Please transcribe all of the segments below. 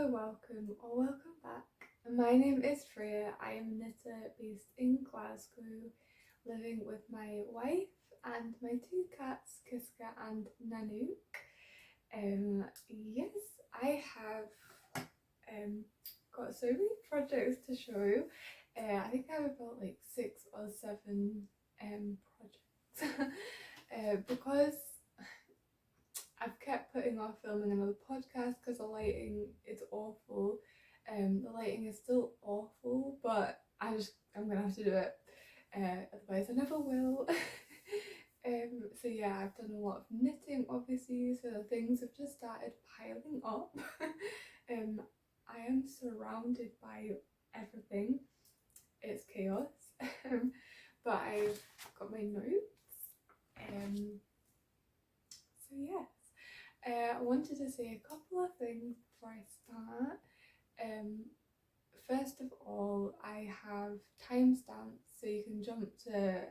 Hello, welcome or welcome back. My name is Freya. I am a knitter based in Glasgow, living with my wife and my two cats, Kiska and Nanook. Yes, I have got so many projects to show. I think I have about like 6 or 7 projects because I've kept putting off filming another podcast because the lighting is awful. The lighting is still awful, but I'm gonna have to do it. Otherwise, I never will. So yeah, I've done a lot of knitting, obviously. So things have just started piling up. I am surrounded by everything. It's chaos. But I've got my notes. So yes. I wanted to say a couple of things before I start. First of all, I have timestamps so you can jump to,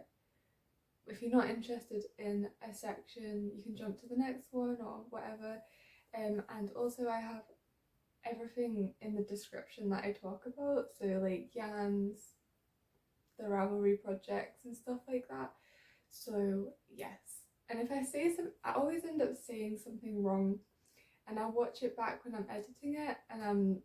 if you're not interested in a section, you can jump to the next one or whatever. And also I have everything in the description that I talk about, so like yarns, the Ravelry projects and stuff like that. So yes. And if I say something, I always end up saying something wrong, and I watch it back when I'm editing it, and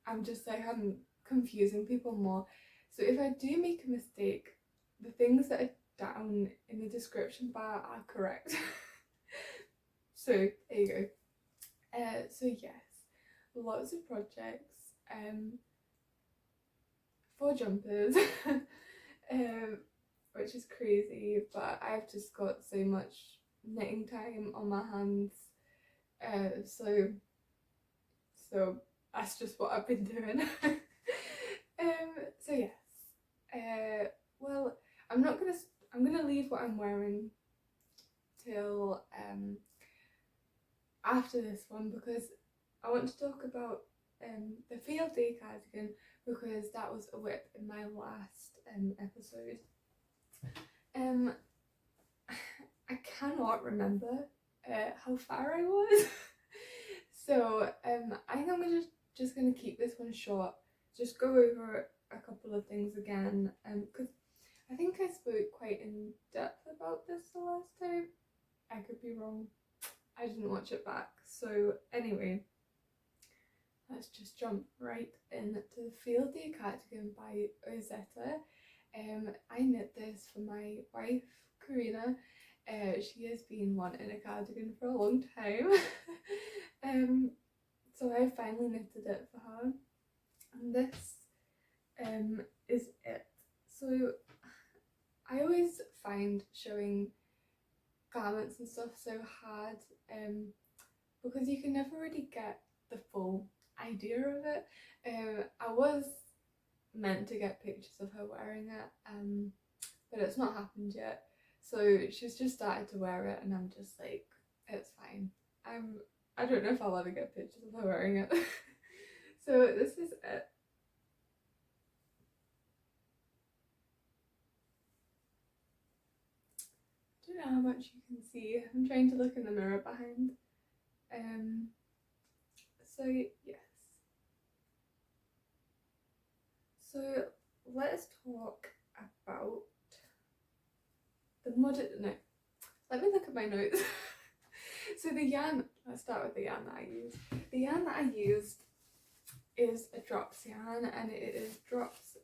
I'm just like, I'm confusing people more. So if I do make a mistake, the things that are down in the description bar are correct. So there you go. So yes, lots of projects. 4 jumpers. Which is crazy, but I've just got so much knitting time on my hands, so that's just what I've been doing. So yes, well, I'm gonna leave what I'm wearing till after this one, because I want to talk about the field day cardigan, because that was a whip in my last episode. I cannot remember how far I was. So I think I'm just gonna keep this one short, just go over a couple of things again, because I think I spoke quite in depth about this the last time. I could be wrong, I didn't watch it back. So anyway, let's just jump right into the Field Day Cardigan by Ozetta. I knit this for my wife, Karina. She has been wanting a cardigan for a long time. So I finally knitted it for her. And this is it. So I always find showing garments and stuff so hard, because you can never really get the full idea of it. I was meant to get pictures of her wearing it, but it's not happened yet. So she's just started to wear it, and I'm just like, it's fine. I don't know if I'll ever get pictures of her wearing it. So this is it. I don't know how much you can see. I'm trying to look in the mirror behind. So yes. So let's talk about the modern, no, let me look at my notes. So the yarn, let's start with the yarn that I used. The yarn that I used is a Drops yarn, and it is Drops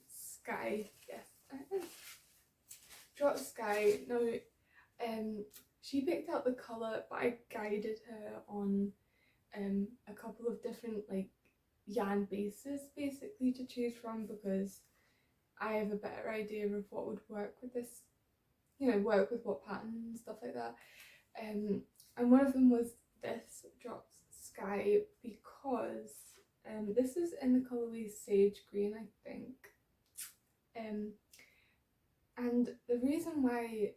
Sky. Yes, it is Drops Sky. No, she picked out the colour, but I guided her on a couple of different like yarn bases basically to choose from, because I have a better idea of what would work with this, you know, work with what pattern and stuff like that. And one of them was this Drops Sky, because this is in the colourway Sage Green, I think. And the reason why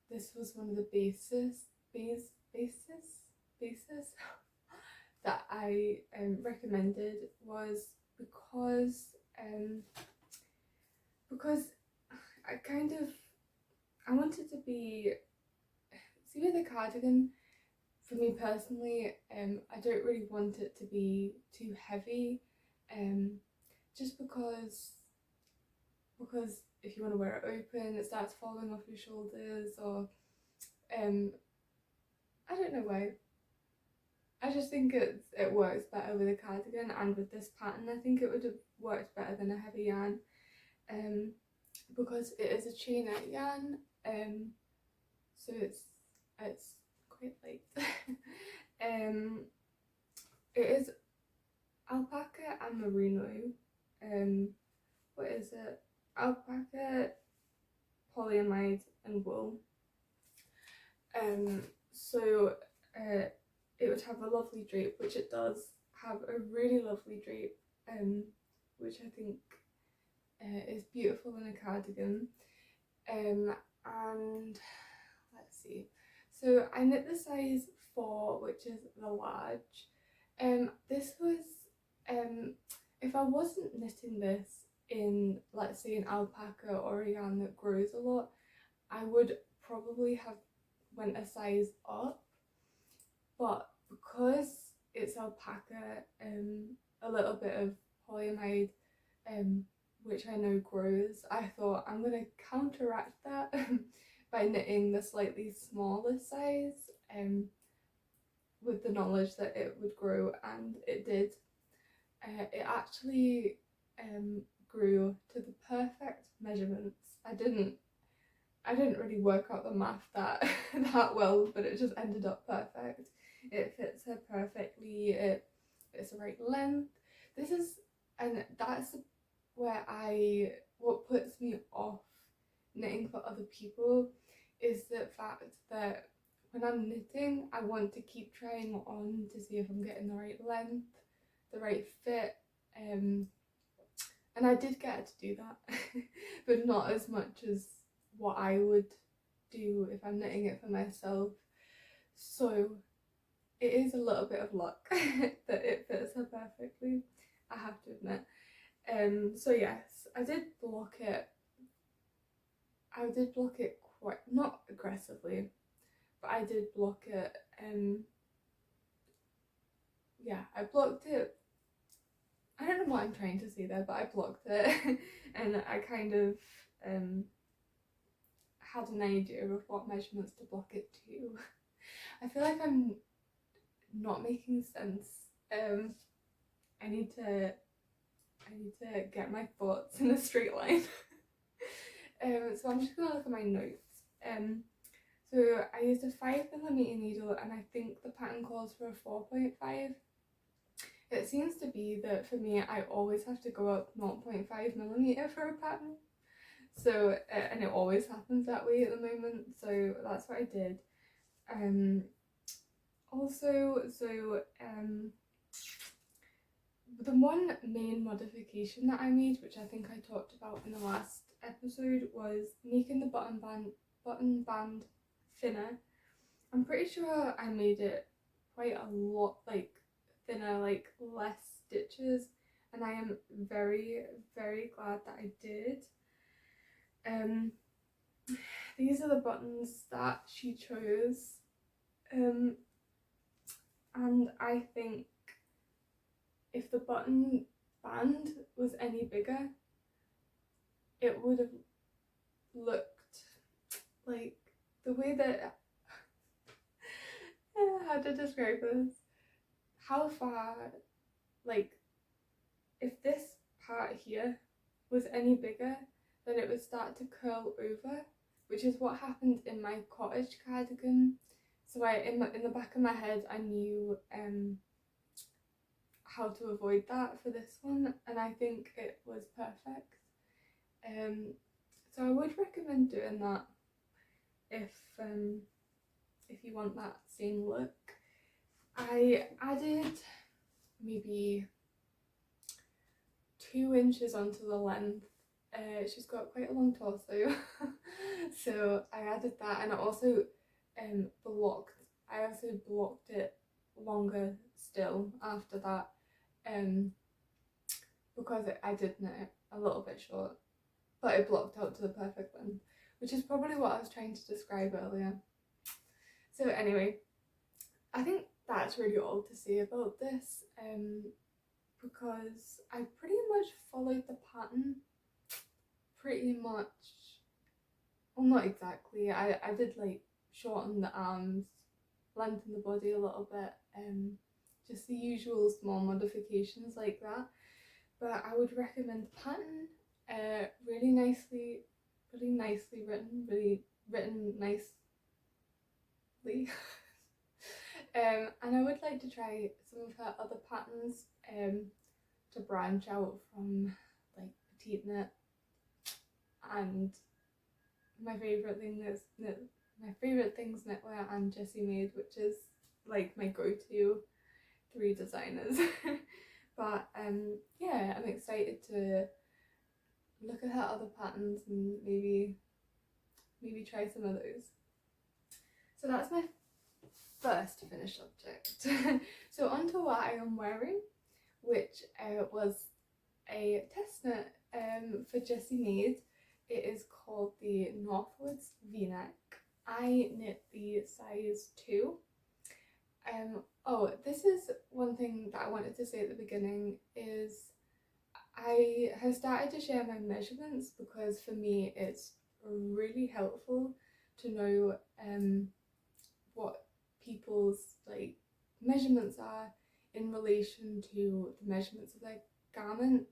this was one of the bases that I recommended was because I wanted to be, see with the cardigan, for me personally, I don't really want it to be too heavy, just because if you want to wear it open, it starts falling off your shoulders, or I don't know why. I just think it works better with a cardigan, and with this pattern I think it would have worked better than a heavy yarn, because it is a chain knit yarn, so it's quite light. It is alpaca and merino. What is it? Alpaca, polyamide, and wool. So it would have a lovely drape, which it does have a really lovely drape, which I think is beautiful in a cardigan. And let's see, so I knit the size 4, which is the large. This was, if I wasn't knitting this in, let's say, an alpaca or a yarn that grows a lot, I would probably have went a size up, but because it's alpaca, a little bit of polyamide, which I know grows, I thought I'm going to counteract that by knitting the slightly smaller size, with the knowledge that it would grow, and it did. It actually grew to the perfect measurements. I didn't really work out the math that well, but it just ended up perfect. It fits her perfectly. It's the right length. And that's where what puts me off knitting for other people, is the fact that when I'm knitting, I want to keep trying on to see if I'm getting the right length, the right fit, and I did get to do that, but not as much as what I would do if I'm knitting it for myself. So it is a little bit of luck that it fits her perfectly, I have to admit. So yes, I did block it quite, not aggressively, but I did block it. Yeah, I blocked it. I don't know what I'm trying to say there, but I blocked it and I kind of had an idea of what measurements to block it to. I feel like I'm not making sense. I need to get my thoughts in a straight line. So I'm just gonna look at my notes. So I used a 5mm needle, and I think the pattern calls for a 4.5. It seems to be that for me, I always have to go up 0.5mm for a pattern. So, and it always happens that way at the moment, so that's what I did. The one main modification that I made, which I think I talked about in the last episode, was making the button band thinner. I'm pretty sure I made it quite a lot, like thinner, like less stitches, and I am very, very glad that I did. These are the buttons that she chose, and I think if the button band was any bigger, it would have looked like the way that how to describe this, how far, like if this part here was any bigger, then it would start to curl over, which is what happened in my cottage cardigan. So in the back of my head, I knew how to avoid that for this one, and I think it was perfect. So I would recommend doing that if you want that same look. I added maybe 2 inches onto the length. She's got quite a long torso, so I added that, and I also blocked it longer still after that, because I did knit it a little bit short, but it blocked out to the perfect length, which is probably what I was trying to describe earlier. So anyway, I think that's really all to say about this, because I pretty much followed the pattern pretty much, well, not exactly. I did like shorten the arms, lengthen the body a little bit, just the usual small modifications like that. But I would recommend the pattern, really nicely written, really written nicely. And I would like to try some of her other patterns, to branch out from like PetiteKnit and my favourite thing is my favourite things knitwear and Jessie Made, which is like my go-to 3 designers. But yeah, I'm excited to look at her other patterns and maybe try some of those. So that's my first finished object. So on to what I am wearing, which was a test knit for Jessie Made. It is called the Northwoods V-neck. I knit the size 2. Oh, this is one thing that I wanted to say at the beginning is I have started to share my measurements because for me it's really helpful to know what people's like measurements are in relation to the measurements of their garment.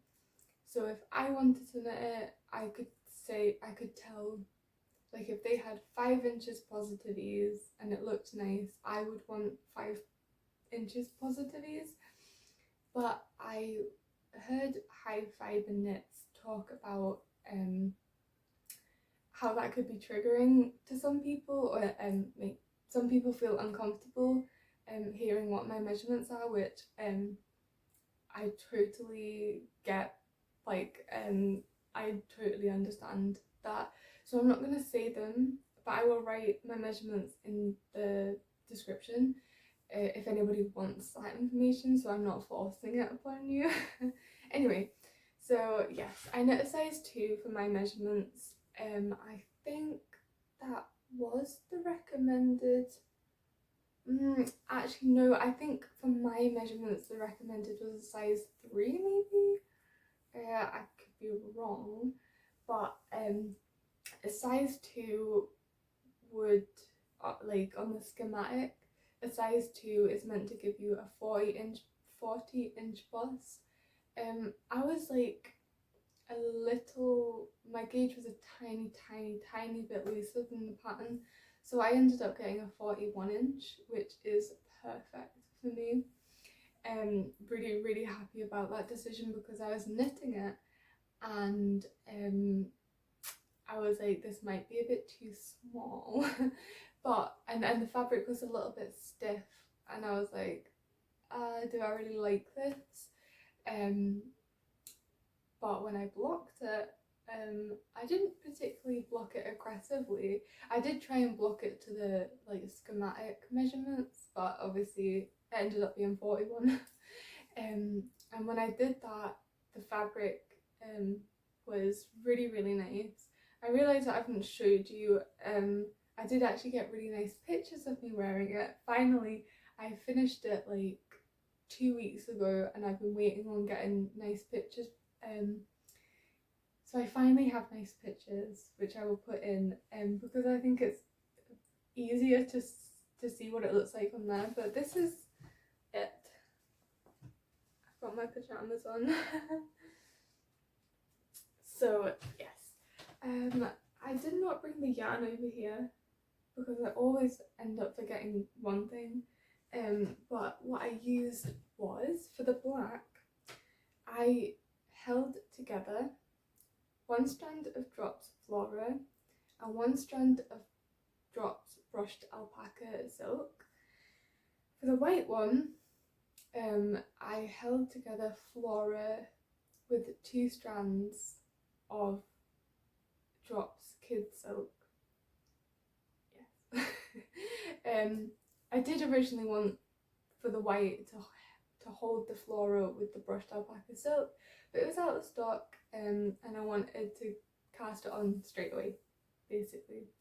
So if I wanted to knit it, I could tell, like if they had 5 inches positive ease and it looked nice, I would want 5 inches positive ease. But I heard high fibre knits talk about how that could be triggering to some people, or make some people feel uncomfortable hearing what my measurements are, which I totally get. Like I totally understand that. So I'm not going to say them, but I will write my measurements in the description if anybody wants that information, so I'm not forcing it upon you. Anyway, so yes, I knit a size 2 for my measurements. I think that was the recommended. Actually no, I think for my measurements the recommended was a size 3 maybe. I could be wrong, but a size 2 would, like on the schematic, a size 2 is meant to give you a 40 inch bust. I was like a little, my gauge was a tiny bit looser than the pattern, so I ended up getting a 41 inch, which is perfect for me. Really happy about that decision because I was knitting it and I was like, this might be a bit too small. But and the fabric was a little bit stiff and I was like, do I really like this? But when I blocked it, I didn't particularly block it aggressively. I did try and block it to the like schematic measurements, but obviously it ended up being 41. And when I did that, the fabric was really nice. I realised that I haven't showed you, I did actually get really nice pictures of me wearing it. Finally, I finished it like 2 weeks ago and I've been waiting on getting nice pictures. So I finally have nice pictures, which I will put in, because I think it's easier to see what it looks like on there. But this is it. I've got my pyjamas on. So yes, I did not bring the yarn over here because I always end up forgetting one thing. But what I used was, for the black, I held together 1 strand of drops flora and 1 strand of drops brushed alpaca silk. For the white one, I held together flora with 2 strands of drops kid silk. Yes. I did originally want for the white to hold the flora with the brushed alpaca silk, but it was out of stock, and I wanted to cast it on straight away, basically.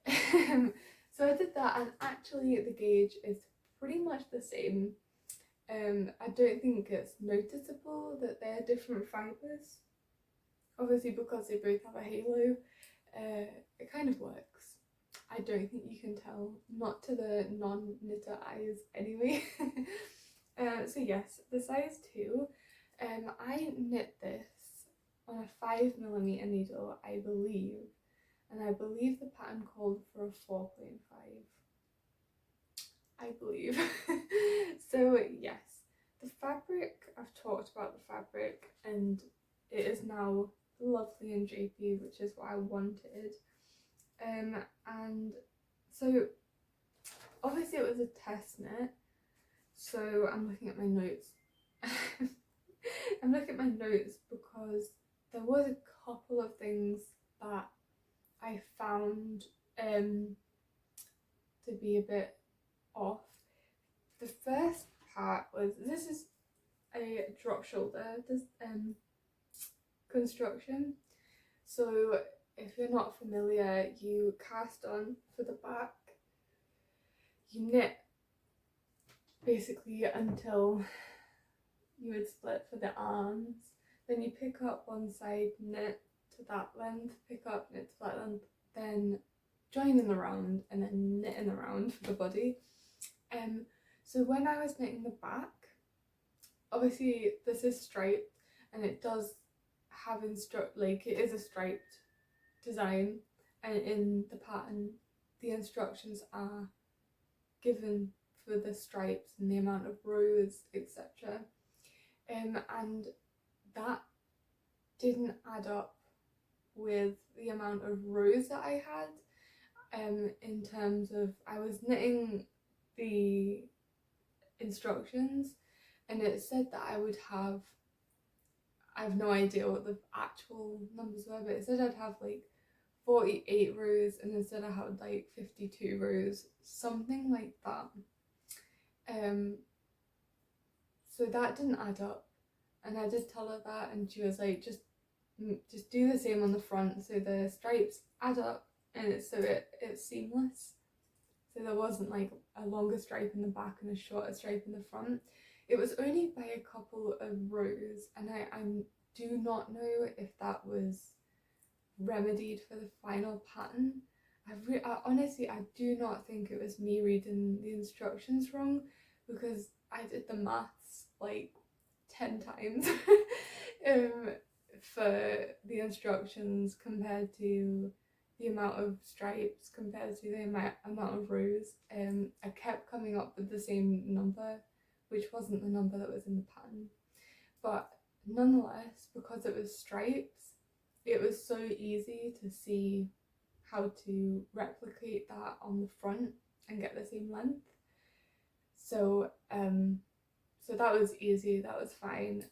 So I did that, and actually the gauge is pretty much the same. I don't think it's noticeable that they're different fibres. Obviously because they both have a halo, it kind of works. I don't think you can tell, not to the non-knitter eyes anyway. So yes, the size 2, I knit this on a 5mm needle, I believe, and I believe the pattern called for a 4.5, I believe. So yes, the fabric, I've talked about the fabric, and it is now lovely and drapey, which is what I wanted. And so obviously it was a test knit, so I'm looking at my notes. I'm looking at my notes because there was a couple of things that I found to be a bit off. The first part was, this is a drop shoulder construction. So if you're not familiar, you cast on for the back, you knit basically until you would split for the arms, then you pick up one side, knit to that length, pick up, knit to that length, then join in the round and then knit in the round for the body. So when I was knitting the back, obviously this is striped and it does have it is a striped design, and in the pattern the instructions are given for the stripes and the amount of rows, etc. And that didn't add up with the amount of rows that I had, in terms of, I was knitting the instructions and it said that I would have, I have no idea what the actual numbers were, but it said I'd have like 48 rows and instead I had like 52 rows, something like that. So that didn't add up, and I did tell her that, and she was like, just do the same on the front so the stripes add up and it's seamless. So there wasn't like a longer stripe in the back and a shorter stripe in the front. It was only by a couple of rows, and I do not know if that was remedied for the final pattern. Honestly, I do not think it was me reading the instructions wrong, because I did the maths like 10 times for the instructions compared to the amount of stripes compared to the amount of rows. I kept coming up with the same number, which wasn't the number that was in the pattern. But nonetheless, because it was stripes, it was so easy to see how to replicate that on the front and get the same length. So so that was easy, that was fine.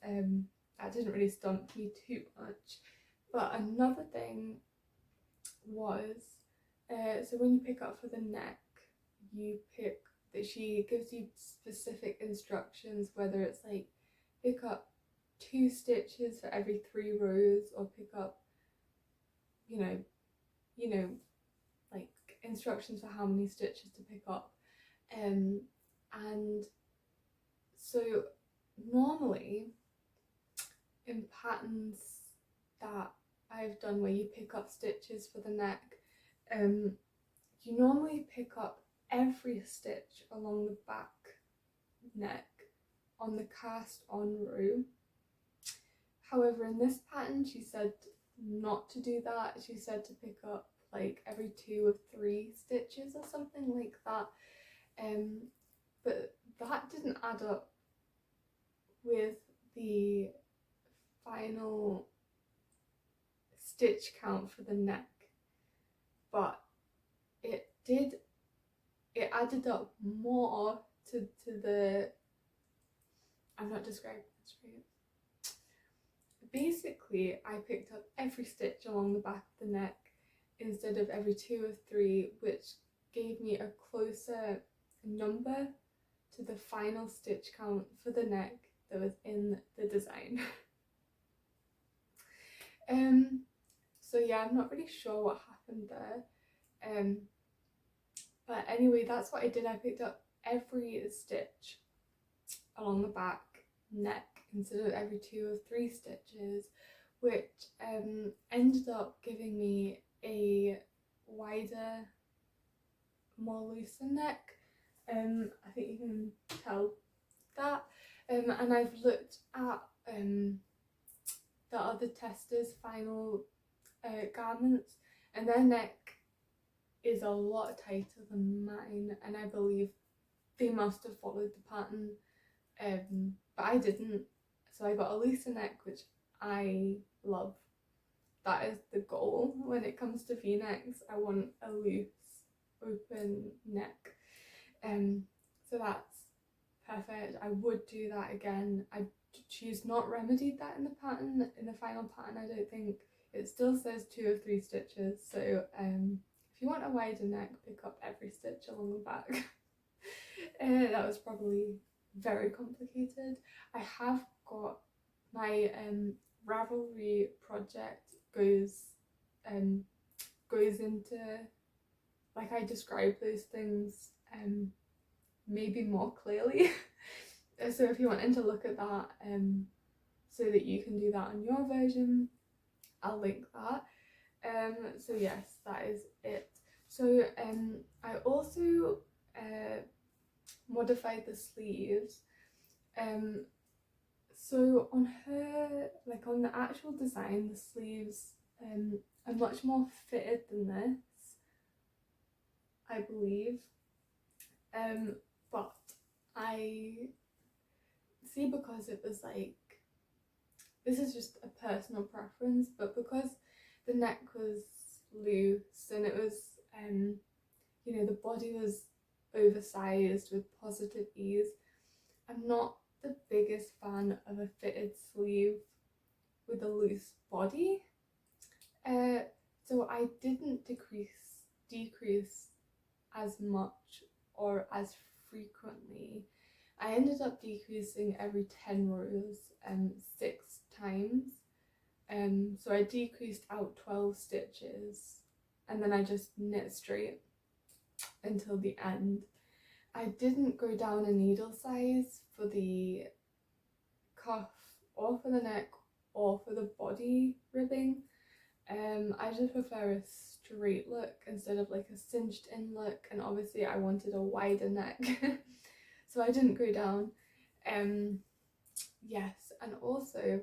That didn't really stump me too much. But another thing was, so when you pick up for the neck, she gives you specific instructions, whether it's like pick up 2 stitches for every 3 rows, or pick up, you know, like instructions for how many stitches to pick up. And so normally in patterns that I've done where you pick up stitches for the neck, you normally pick up every stitch along the back neck on the cast on row. However, in this pattern she said not to do that. She said to pick up like every 2 or 3 stitches or something like that. But that didn't add up with the final stitch count for the neck, but it added up more to the, I'm not describing this right. Basically, I picked up every stitch along the back of the neck instead of every 2 or 3, which gave me a closer number to the final stitch count for the neck that was in the design. So yeah, I'm not really sure what happened there. But anyway, that's what I did. I picked up every stitch along the back neck instead of every 2 or 3 stitches, which ended up giving me a wider, more looser neck. I think you can tell that. And I've looked at the other testers' final garments, and their neck is a lot tighter than mine, and I believe they must have followed the pattern, but I didn't. So I got a looser neck, which I love. That is the goal when it comes to v-necks. I want a loose, open neck. So that's perfect. I would do that again. She's not remedied that in the pattern, in the final pattern, I don't think. It still says 2 or 3 stitches, so if you want a wider neck, pick up every stitch along the back. That was probably very complicated. I have got my Ravelry project goes into, like, I describe those things maybe more clearly. So if you're wanting to look at that so that you can do that on your version, I'll link that. So yes, that is it. So I also modified the sleeves. So on her, like on the actual design, the sleeves are much more fitted than this, I believe. But I see, because it was like, this is just a personal preference, but because the neck was loose and it was you know, the body was oversized with positive ease, I'm not the biggest fan of a fitted sleeve with a loose body. So I didn't decrease as much or as frequently. I ended up decreasing every 10 rows 6 times. So I decreased out 12 stitches and then I just knit straight until the end. I didn't go down a needle size for the cuff or for the neck or for the body ribbing. I just prefer a straight look instead of like a cinched in look, and obviously I wanted a wider neck. So I didn't go down. Yes, and also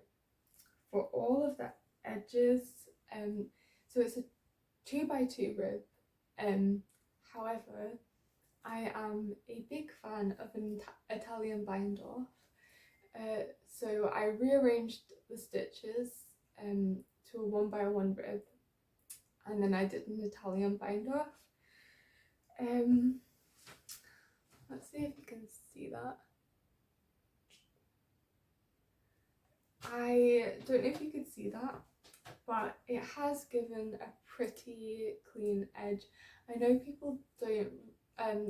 for all of the edges, so it's a 2x2 rib. However, I am a big fan of an Italian bind off. So I rearranged the stitches to a 1x1 rib, and then I did an Italian bind off. Let's see if you can see that. I don't know if you could see that, but it has given a pretty clean edge. I know people don't,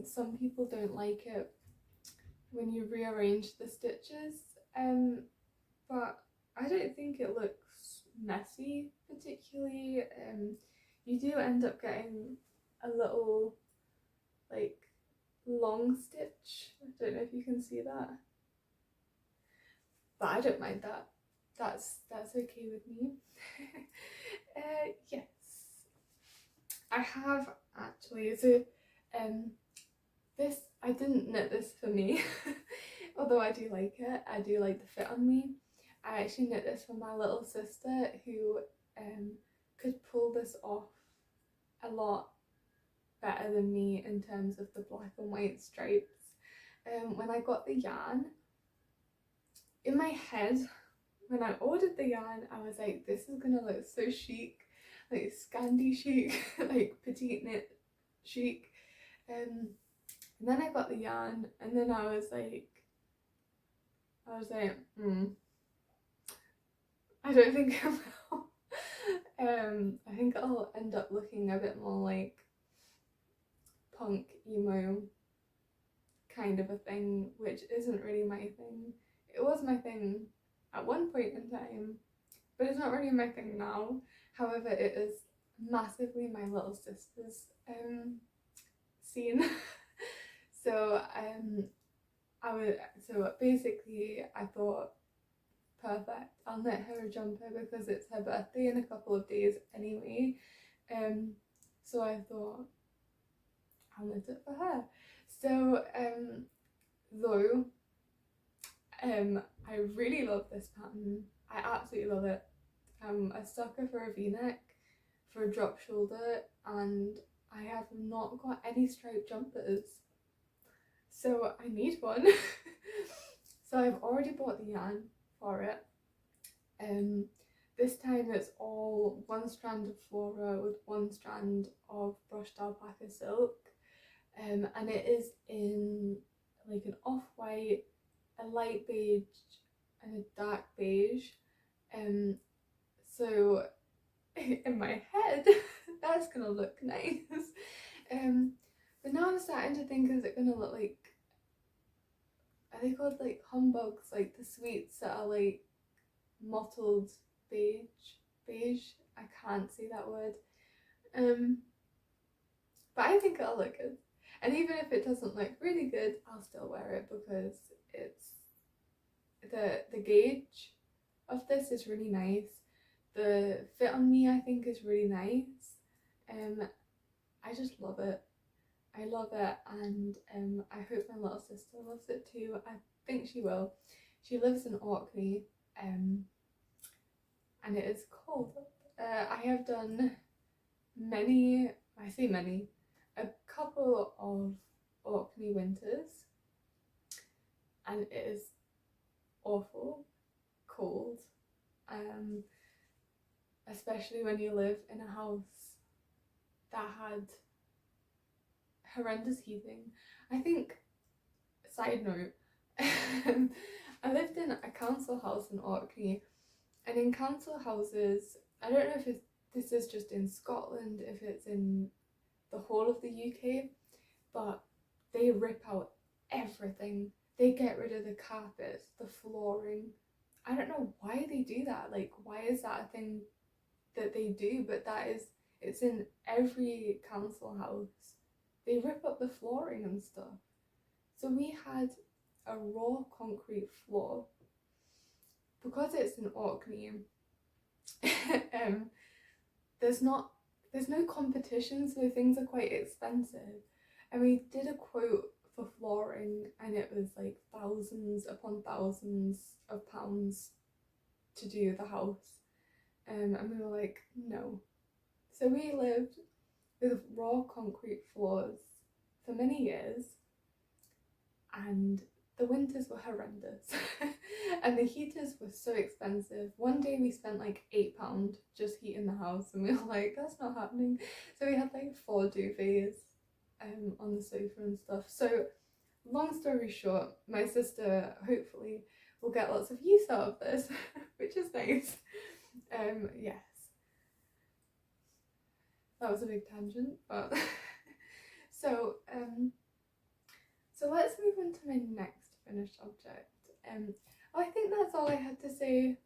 some people don't like it when you rearrange the stitches, but I don't think it looks messy particularly. You do end up getting a little like long stitch. I don't know if you can see that, but I don't mind that. That's okay with me. Yes, I have actually, so this, I didn't knit this for me. Although I do like it, I do like the fit on me. I actually knit this for my little sister, who could pull this off a lot better than me in terms of the black and white stripes. When I got the yarn, in my head, when I ordered the yarn, I was like, this is gonna look so chic, like Scandi chic, like PetiteKnit chic. And then I got the yarn, and then I was like, I don't think it will. I think it'll end up looking a bit more like punk emo kind of a thing, which isn't really my thing. It was my thing at one point in time, but it's not really my thing now. However, it is massively my little sister's scene. So basically I thought, perfect, I'll knit her a jumper because it's her birthday in a couple of days anyway. So I thought I'll knit it for her. So though I really love this pattern. I absolutely love it. I'm a sucker for a v-neck, for a drop shoulder, and I have not got any striped jumpers, so I need one. So I've already bought the yarn for it. This time it's all one strand of flora with one strand of brushed alpaca silk, and it is in like an off-white, a light beige and a dark beige. So in my head that's gonna look nice. But now I'm starting to think, is it gonna look like, are they called like humbugs, like the sweets that are like mottled beige? I can't say that word. But I think it'll look good, and even if it doesn't look really good, I'll still wear it because it's the gauge of this is really nice. The fit on me, I think, is really nice. I just love it. I love it, and I hope my little sister loves it too. I think she will. She lives in Orkney, and it is cold. I have done many, I say many, a couple of Orkney winters, and it is awful cold, especially when you live in a house that had horrendous heating. I think, side note, I lived in a council house in Orkney, and in council houses, I don't know if this is just in Scotland, if it's in the whole of the UK, but they rip out everything. They get rid of the carpets, the flooring. I don't know why they do that. Like, why is that a thing that they do? But it's in every council house. They rip up the flooring and stuff. So we had a raw concrete floor. Because it's in Orkney, there's no competition, so things are quite expensive. And we did a quote for flooring, and it was like thousands upon thousands of pounds to do the house. And we were like, no. So we lived with raw concrete floors for many years, and the winters were horrendous. And the heaters were so expensive. One day we spent like £8 just heating the house, and we were like, that's not happening. So we had like 4 duvets on the sofa and stuff. So long story short, my sister hopefully will get lots of use out of this, which is nice. Yes, that was a big tangent, but so let's move on to my next finished object. I think that's all I had to say.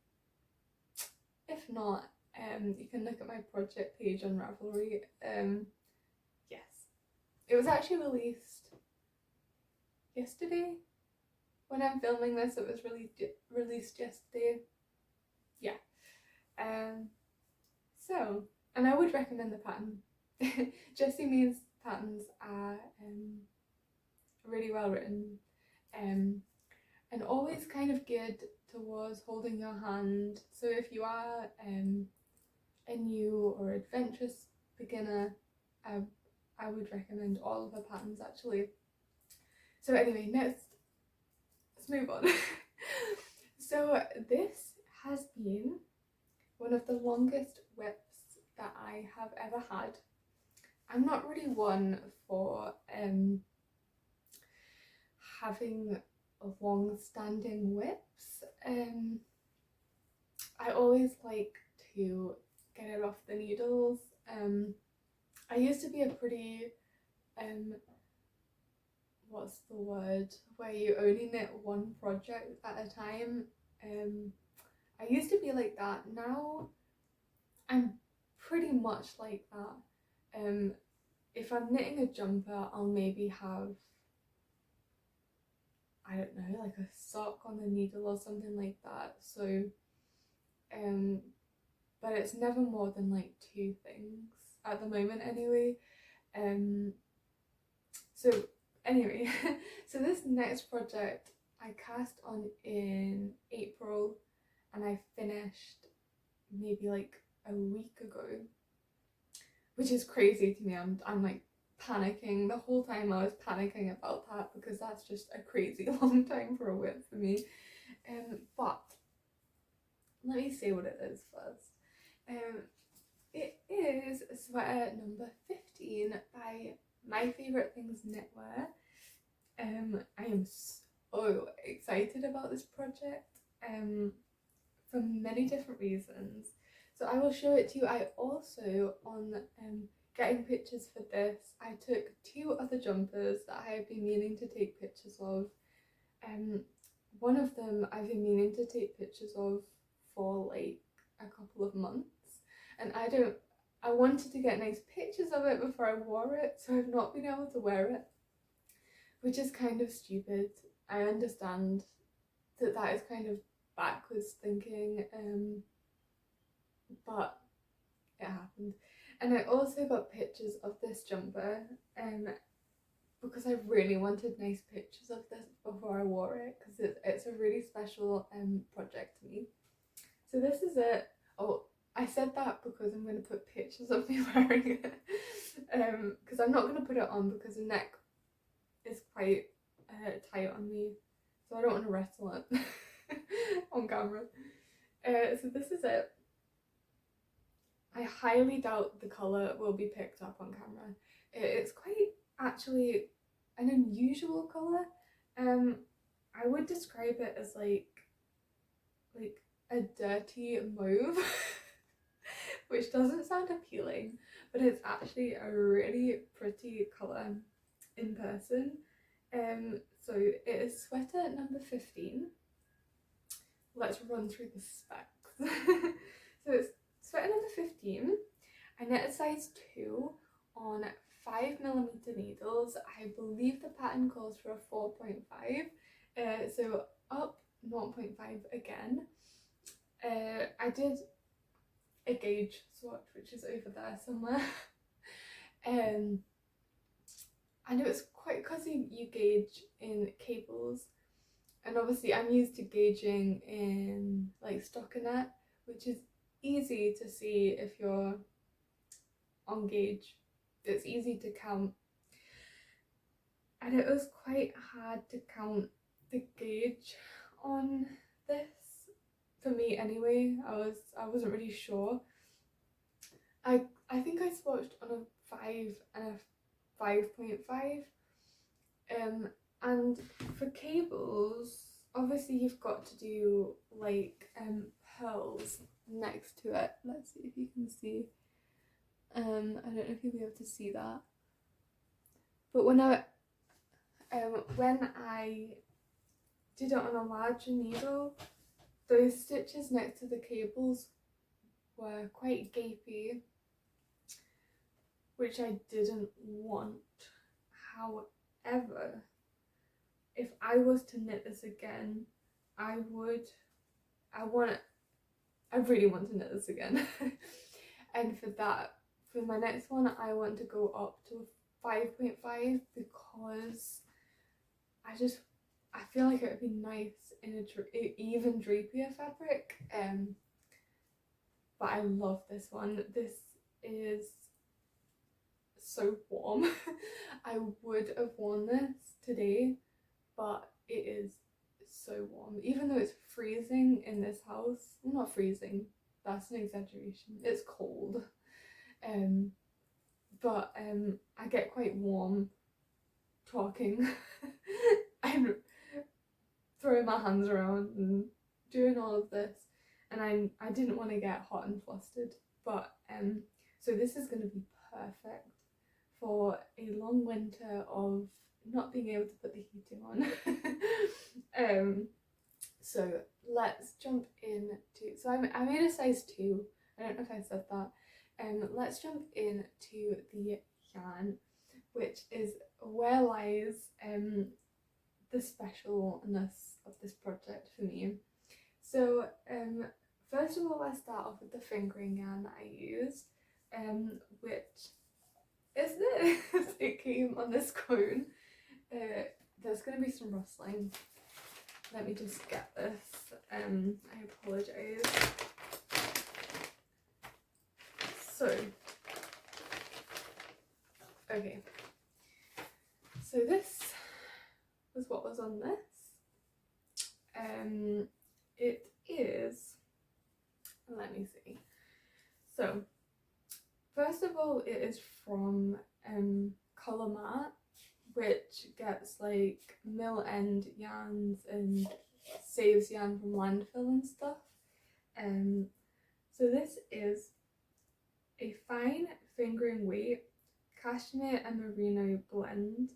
If not, you can look at my project page on Ravelry. Yes, it was actually released yesterday. When I'm filming this, it was released yesterday. Yeah. So, and I would recommend the pattern. Jessie May's patterns are really well written, and always kind of geared towards holding your hand. So if you are a new or adventurous beginner, I would recommend all of her patterns actually. So anyway, let's move on. So this has been one of the longest whips that I have ever had. I'm not really one for having long-standing whips. I always like to get it off the needles. I used to be a pretty what's the word, where you only knit one project at a time. I used to be like that. Now I'm pretty much like that. If I'm knitting a jumper, I'll maybe have I don't know, like a sock on the needle or something like that. So but it's never more than like 2 things at the moment anyway. So anyway, so this next project I cast on in April and I finished maybe like a week ago, which is crazy to me. I'm like panicking the whole time. I was panicking about that because that's just a crazy long time for a whip for me. But let me say what it is first. It is sweater number 15 by My Favourite Things Knitwear. I am so excited about this project for many different reasons. So I will show it to you. I also, on getting pictures for this, I took 2 other jumpers that I have been meaning to take pictures of. One of them I've been meaning to take pictures of for like a couple of months, and I wanted to get nice pictures of it before I wore it, so I've not been able to wear it, which is kind of stupid. I understand that is kind of backwards thinking, but it happened. And I also got pictures of this jumper because I really wanted nice pictures of this before I wore it, because it's a really special project to me. So this is it. Oh, I said that because I'm going to put pictures of me wearing it, because I'm not going to put it on because the neck is quite tight on me, so I don't want to wrestle it on camera. So this is it. I highly doubt the colour will be picked up on camera. It's quite actually an unusual colour. I would describe it as like a dirty mauve, which doesn't sound appealing, but it's actually a really pretty colour in person. So it is sweater number 15. Let's run through the specs. So it's sweater number 15. I knit a size 2 on 5mm needles. I believe the pattern calls for a 4.5, so up 0.5 again. I did a gauge swatch, which is over there somewhere. I know it's quite because you gauge in cables, and obviously I'm used to gauging in like stockinette, which is easy to see if you're on gauge. It's easy to count, and it was quite hard to count the gauge on this, for me anyway. I wasn't really sure. I think I swatched on a 5 and a 5.5, and for cables obviously you've got to do like pearls next to it. Let's see if you can see. I don't know if you'll be able to see that, but when I did it on a larger needle, those stitches next to the cables were quite gapey, which I didn't want. However, if I was to knit this again, I really want to knit this again. And for my next one, I want to go up to 5.5 because I feel like it would be nice in a even drapier fabric. But I love this one. This is so warm. I would have worn this today, but it is so warm. Even though it's freezing in this house. Well, not freezing, that's an exaggeration. It's cold. But I get quite warm talking and throwing my hands around and doing all of this, and I didn't want to get hot and flustered. But so this is going to be perfect for a long winter of not being able to put the heating on. So let's jump into, so I made a size 2. I don't know if I said that. Let's jump into the yarn, which is Where Lies the specialness of this project for me. So first of all, let's start off with the fingering yarn that I used, which is this. It came on this cone. There's going to be some rustling. Let me just get this. I apologise. So, okay. So this was what was on this. It is, let me see. So, first of all, it is from Colour Mat, which gets like mill end yarns and saves yarn from landfill and stuff. So this is a fine fingering weight cashmere and merino blend.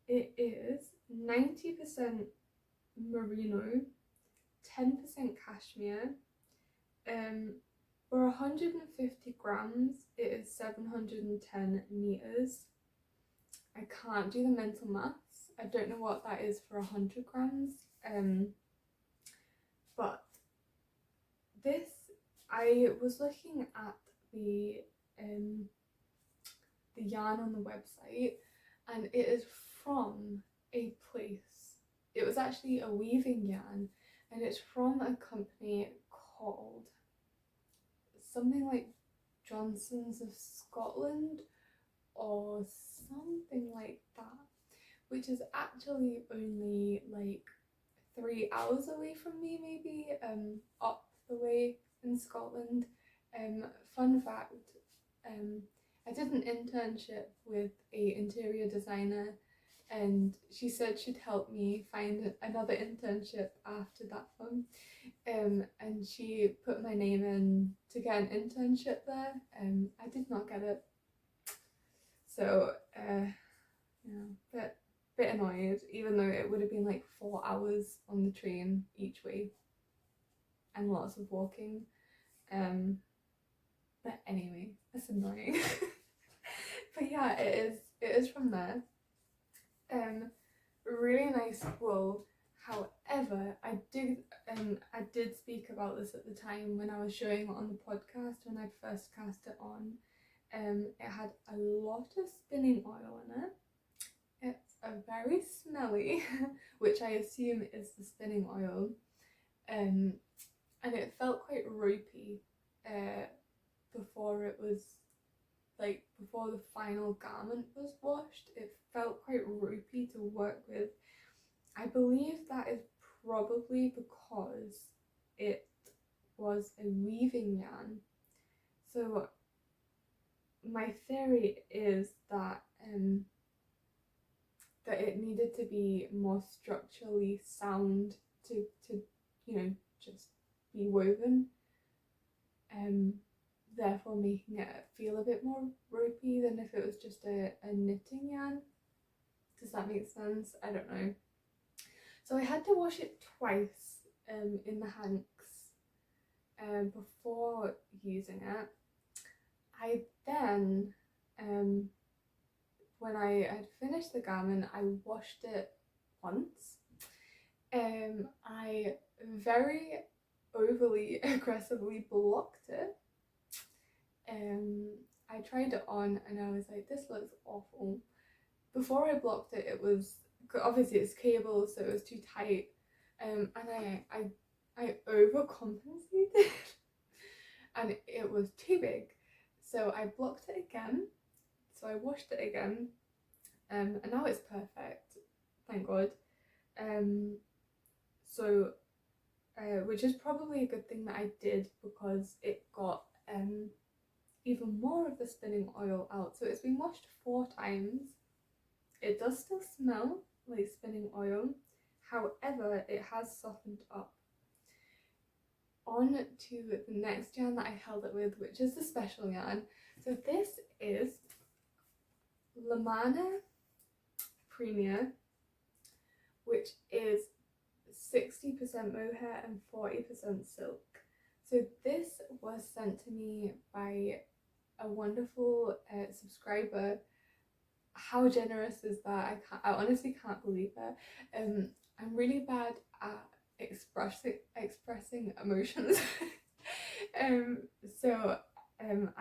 It is 90% merino, 10% cashmere. For 150 grams, it is 710 meters. I can't do the mental maths. I don't know what that is for 100 grams. But this, I was looking at the yarn on the website, and it is from a place. It was actually a weaving yarn, and it's from a company called something like Johnson's of Scotland or something like that, which is actually only like 3 hours away from me, maybe, up the way in Scotland. Fun fact, I did an internship with a interior designer, and she said she'd help me find another internship after that one. And she put my name in to get an internship there. I did not get it. So, yeah, bit annoyed, even though it would have been like 4 hours on the train each way and lots of walking. But anyway, it's annoying. But yeah, it is from there. Really nice wool. However, I did speak about this at the time when I was showing it on the podcast when I first cast it on. It had a lot of spinning oil in it. It's a very smelly, which I assume is the spinning oil. And it felt quite ropey before it was, like, before the final garment was washed. It felt quite ropey to work with. I believe that is probably because it was a weaving yarn. So my theory is that that it needed to be more structurally sound to you know, just be woven, therefore making it feel a bit more ropey than if it was just a knitting yarn. Does that make sense? I don't know. So I had to wash it twice in the hanks before using it. I then, when I had finished the garment, I washed it once. I very overly aggressively blocked it. I tried it on and I was like, this looks awful. Before I blocked it, it was, obviously it's cable, so it was too tight, and I overcompensated and it was too big, so I blocked it again, so I washed it again, and now it's perfect, thank God. So which is probably a good thing that I did, because it got even more of the spinning oil out. So it's been washed 4 times. It does still smell like spinning oil, however it has softened up. On to the next yarn that I held it with, which is the special yarn. So this is Lamana Premier, which is 60% mohair and 40% silk. So this was sent to me by a wonderful subscriber how generous is that? I honestly can't believe it. I'm really bad at expressing emotions. um, so I'm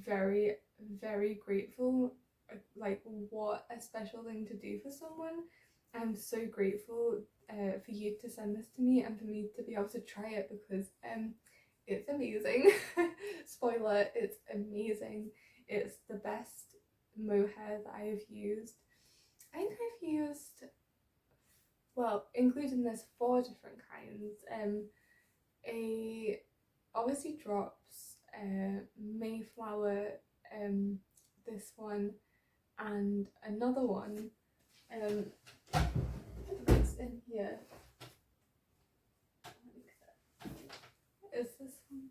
very, very grateful. Like, what a special thing to do for someone. I'm so grateful for you to send this to me and for me to be able to try it, because it's amazing. Spoiler, it's amazing. It's the best mohair that I've used. I think I've used, well, including this, 4 different kinds. A obviously drops, Mayflower, this one, and another one. That's in here. Is this one?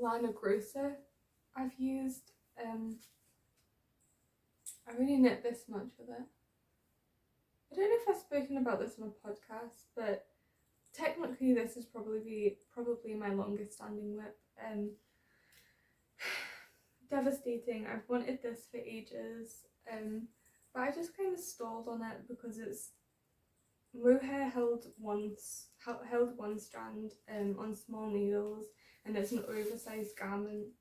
Lana Grossa I've used. I really knit this much with it. I don't know if I've spoken about this on a podcast, but technically this is probably my longest standing whip. Devastating. I've wanted this for ages, but I just kind of stalled on it because it's mohair held one strand on small needles, and it's an oversized garment,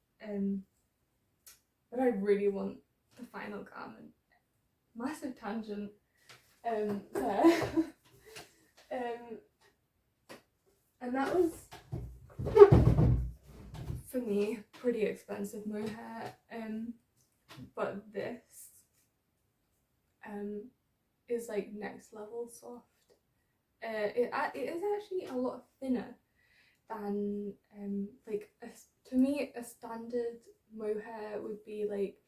but I really want the final garment. Massive tangent there. And that was, for me, pretty expensive mohair, but this is like next level soft. It is actually a lot thinner than to me a standard mohair would be like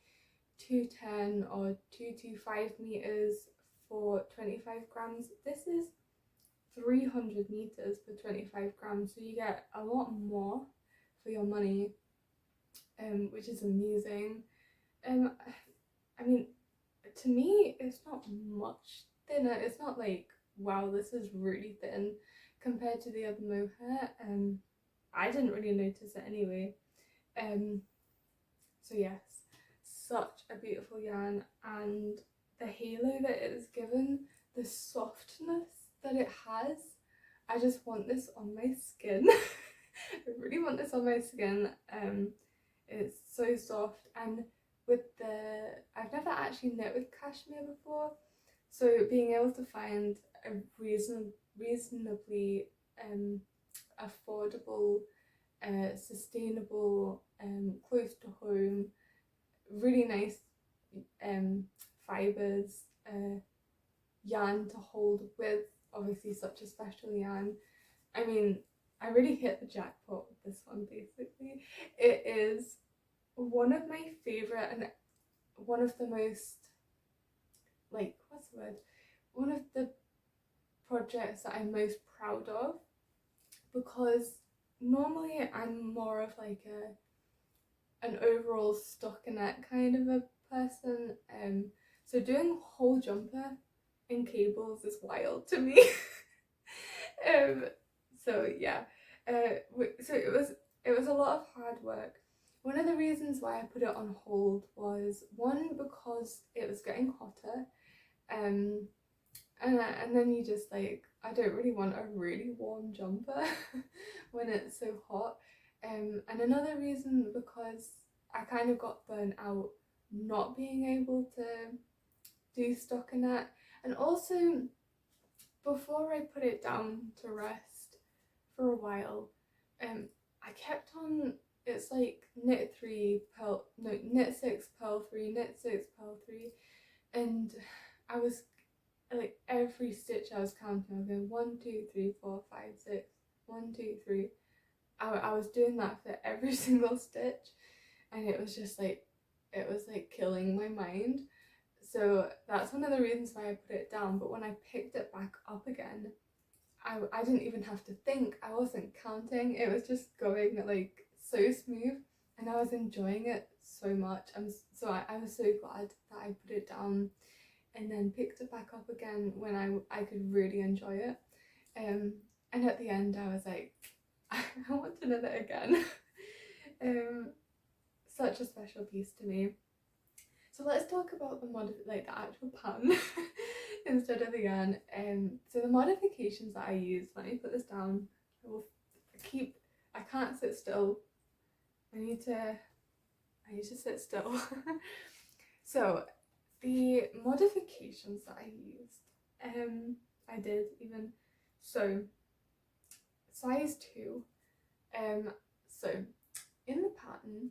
210 or 225 meters for 25 grams. This is 300 meters for 25 grams, so you get a lot more for your money, which is amazing. I mean, to me, it's not much thinner. It's not like, wow, this is really thin compared to the other mohair. I didn't really notice it anyway. So yes, such a beautiful yarn, and the halo that it is given, the softness that it has, I just want this on my skin. I really want this on my skin. It's so soft, and I've never actually knit with cashmere before, so being able to find a reasonably affordable, sustainable, close to home, really nice fibres, yarn to hold with obviously such a special yarn. I mean, I really hit the jackpot with this one basically. It is one of my favourite and one of the most, like, what's the word? One of the projects that I'm most proud of, because normally I'm more of like an overall stockinette kind of a person. So doing whole jumper in cables is wild to me. So yeah, so it was a lot of hard work. One of the reasons why I put it on hold was, one, because it was getting hotter, and then you just like, I don't really want a really warm jumper when it's so hot. And another reason, because I kind of got burnt out not being able to do stockinette, and also before I put it down to rest for a while, I kept on, it's like knit 6, purl 3, knit 6, purl 3, and I was like, every stitch I was counting, I was going 1, 2, 3, 4, 5, 6, 1, 2, 3. I was doing that for every single stitch, and it was just like, it was like killing my mind. So that's one of the reasons why I put it down. But when I picked it back up again, I didn't even have to think. I wasn't counting. It was just going like so smooth, and I was enjoying it so much. I was so glad that I put it down and then picked it back up again when I could really enjoy it. And at the end I was like, I want to knit it again. such a special piece to me. So let's talk about the actual pattern instead of the yarn. So the modifications that I use, let me put this down. I can't sit still. I need to sit still. So the modifications that I used, I did even, so size 2, so in the pattern,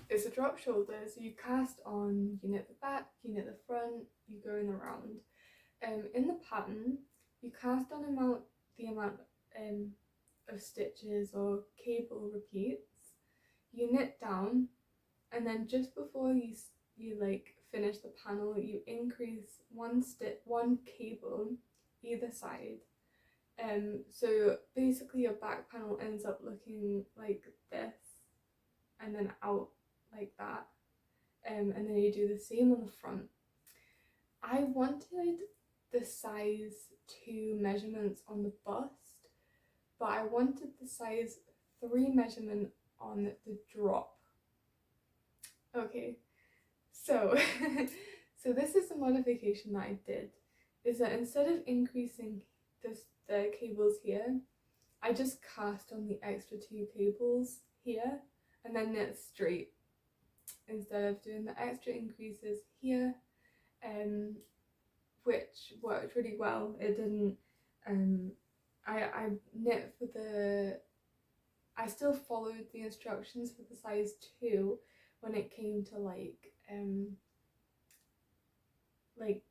it's a drop shoulder, so you cast on, you knit the back, you knit the front, you go in around. In the pattern, you cast on the amount of stitches or cable repeats, you knit down, and then just before you like finish the panel, you increase one cable either side. So basically your back panel ends up looking like this, and then out like that, and then you do the same on the front. I wanted the size 2 measurements on the bust, but I wanted the size 3 measurement on the drop. Okay, so so this is the modification that I did, is that instead of increasing the cables here, I just cast on the extra 2 cables here and then knit straight instead of doing the extra increases here, which worked really well. It didn't, I knit for I still followed the instructions for the size 2 when it came to like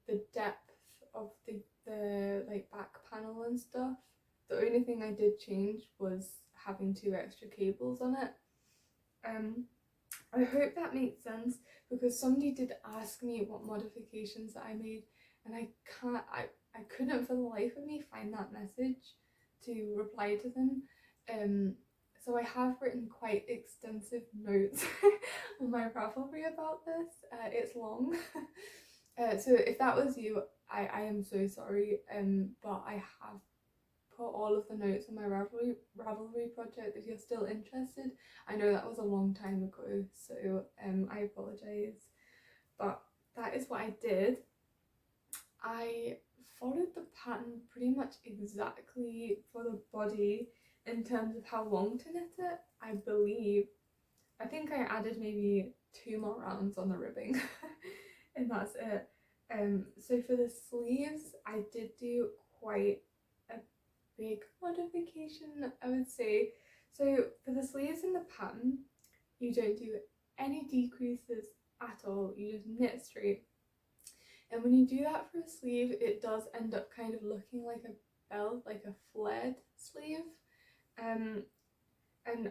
the depth of the like back panel and stuff. The only thing I did change was having 2 extra cables on it. I hope that makes sense, because somebody did ask me what modifications that I made, and I couldn't for the life of me find that message to reply to them. So I have written quite extensive notes on my Ravelry about this. It's long. So if that was you, I am so sorry, but I have put all of the notes on my Ravelry project if you're still interested. I know that was a long time ago, so I apologise, but that is what I did. I followed the pattern pretty much exactly for the body in terms of how long to knit it, I believe. I think I added maybe 2 more rounds on the ribbing and that's it. So for the sleeves, I did do quite a big modification, I would say. So for the sleeves in the pattern, you don't do any decreases at all, you just knit straight. And when you do that for a sleeve, it does end up kind of looking like a belt, like a flared sleeve. And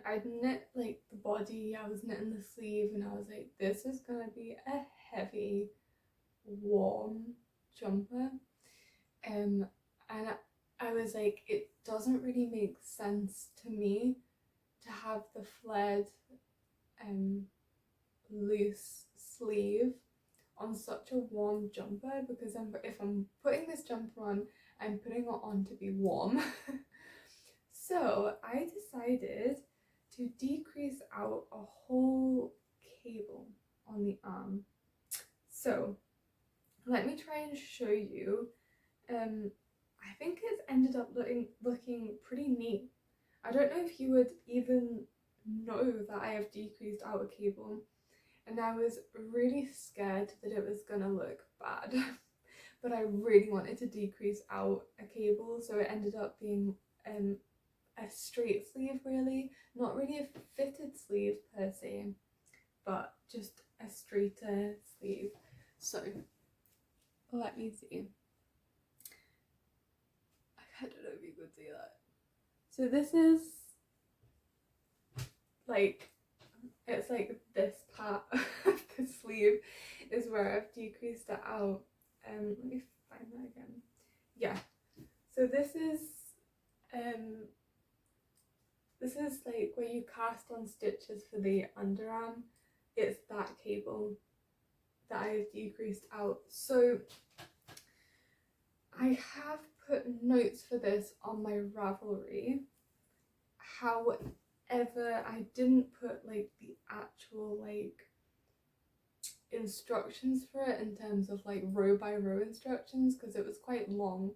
I'd knit like the body, I was knitting the sleeve, and I was like, this is gonna be a heavy, warm jumper. And I was like, it doesn't really make sense to me to have the flared loose sleeve on such a warm jumper, because if I'm putting this jumper on, I'm putting it on to be warm. So I decided to decrease out a whole cable on the arm. So let me try and show you. I think it's ended up looking pretty neat. I don't know if you would even know that I have decreased out a cable, and I was really scared that it was gonna look bad. But I really wanted to decrease out a cable, so it ended up being a straight sleeve, really, not really a fitted sleeve per se, but just a straighter sleeve. So let me see. I don't know if you could see that. So this is like, it's like this part of the sleeve is where I've decreased it out. Let me find that again. Yeah, so this is like where you cast on stitches for the underarm. It's that cable that I've decreased out. So I have put notes for this on my Ravelry, how I didn't put like the actual like instructions for it in terms of like row by row instructions because it was quite long.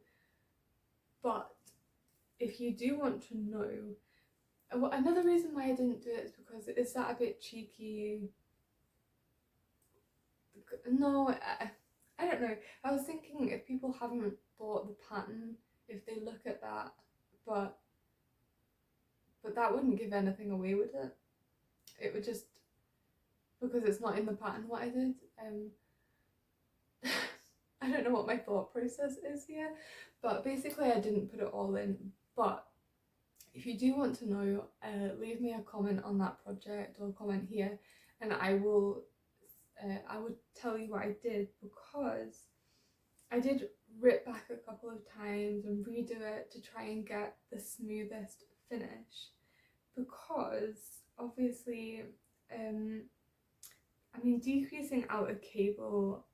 But if you do want to know, another reason why I didn't do it is because is that a bit cheeky? No, I don't know. I was thinking if people haven't bought the pattern, if they look at that, but that wouldn't give anything away, would it? It would just, because it's not in the pattern what I did. I don't know what my thought process is here, but basically I didn't put it all in. But if you do want to know, leave me a comment on that project or comment here, and I would tell you what I did, because I did rip back a couple of times and redo it to try and get the smoothest finish, because obviously I mean, decreasing out a cable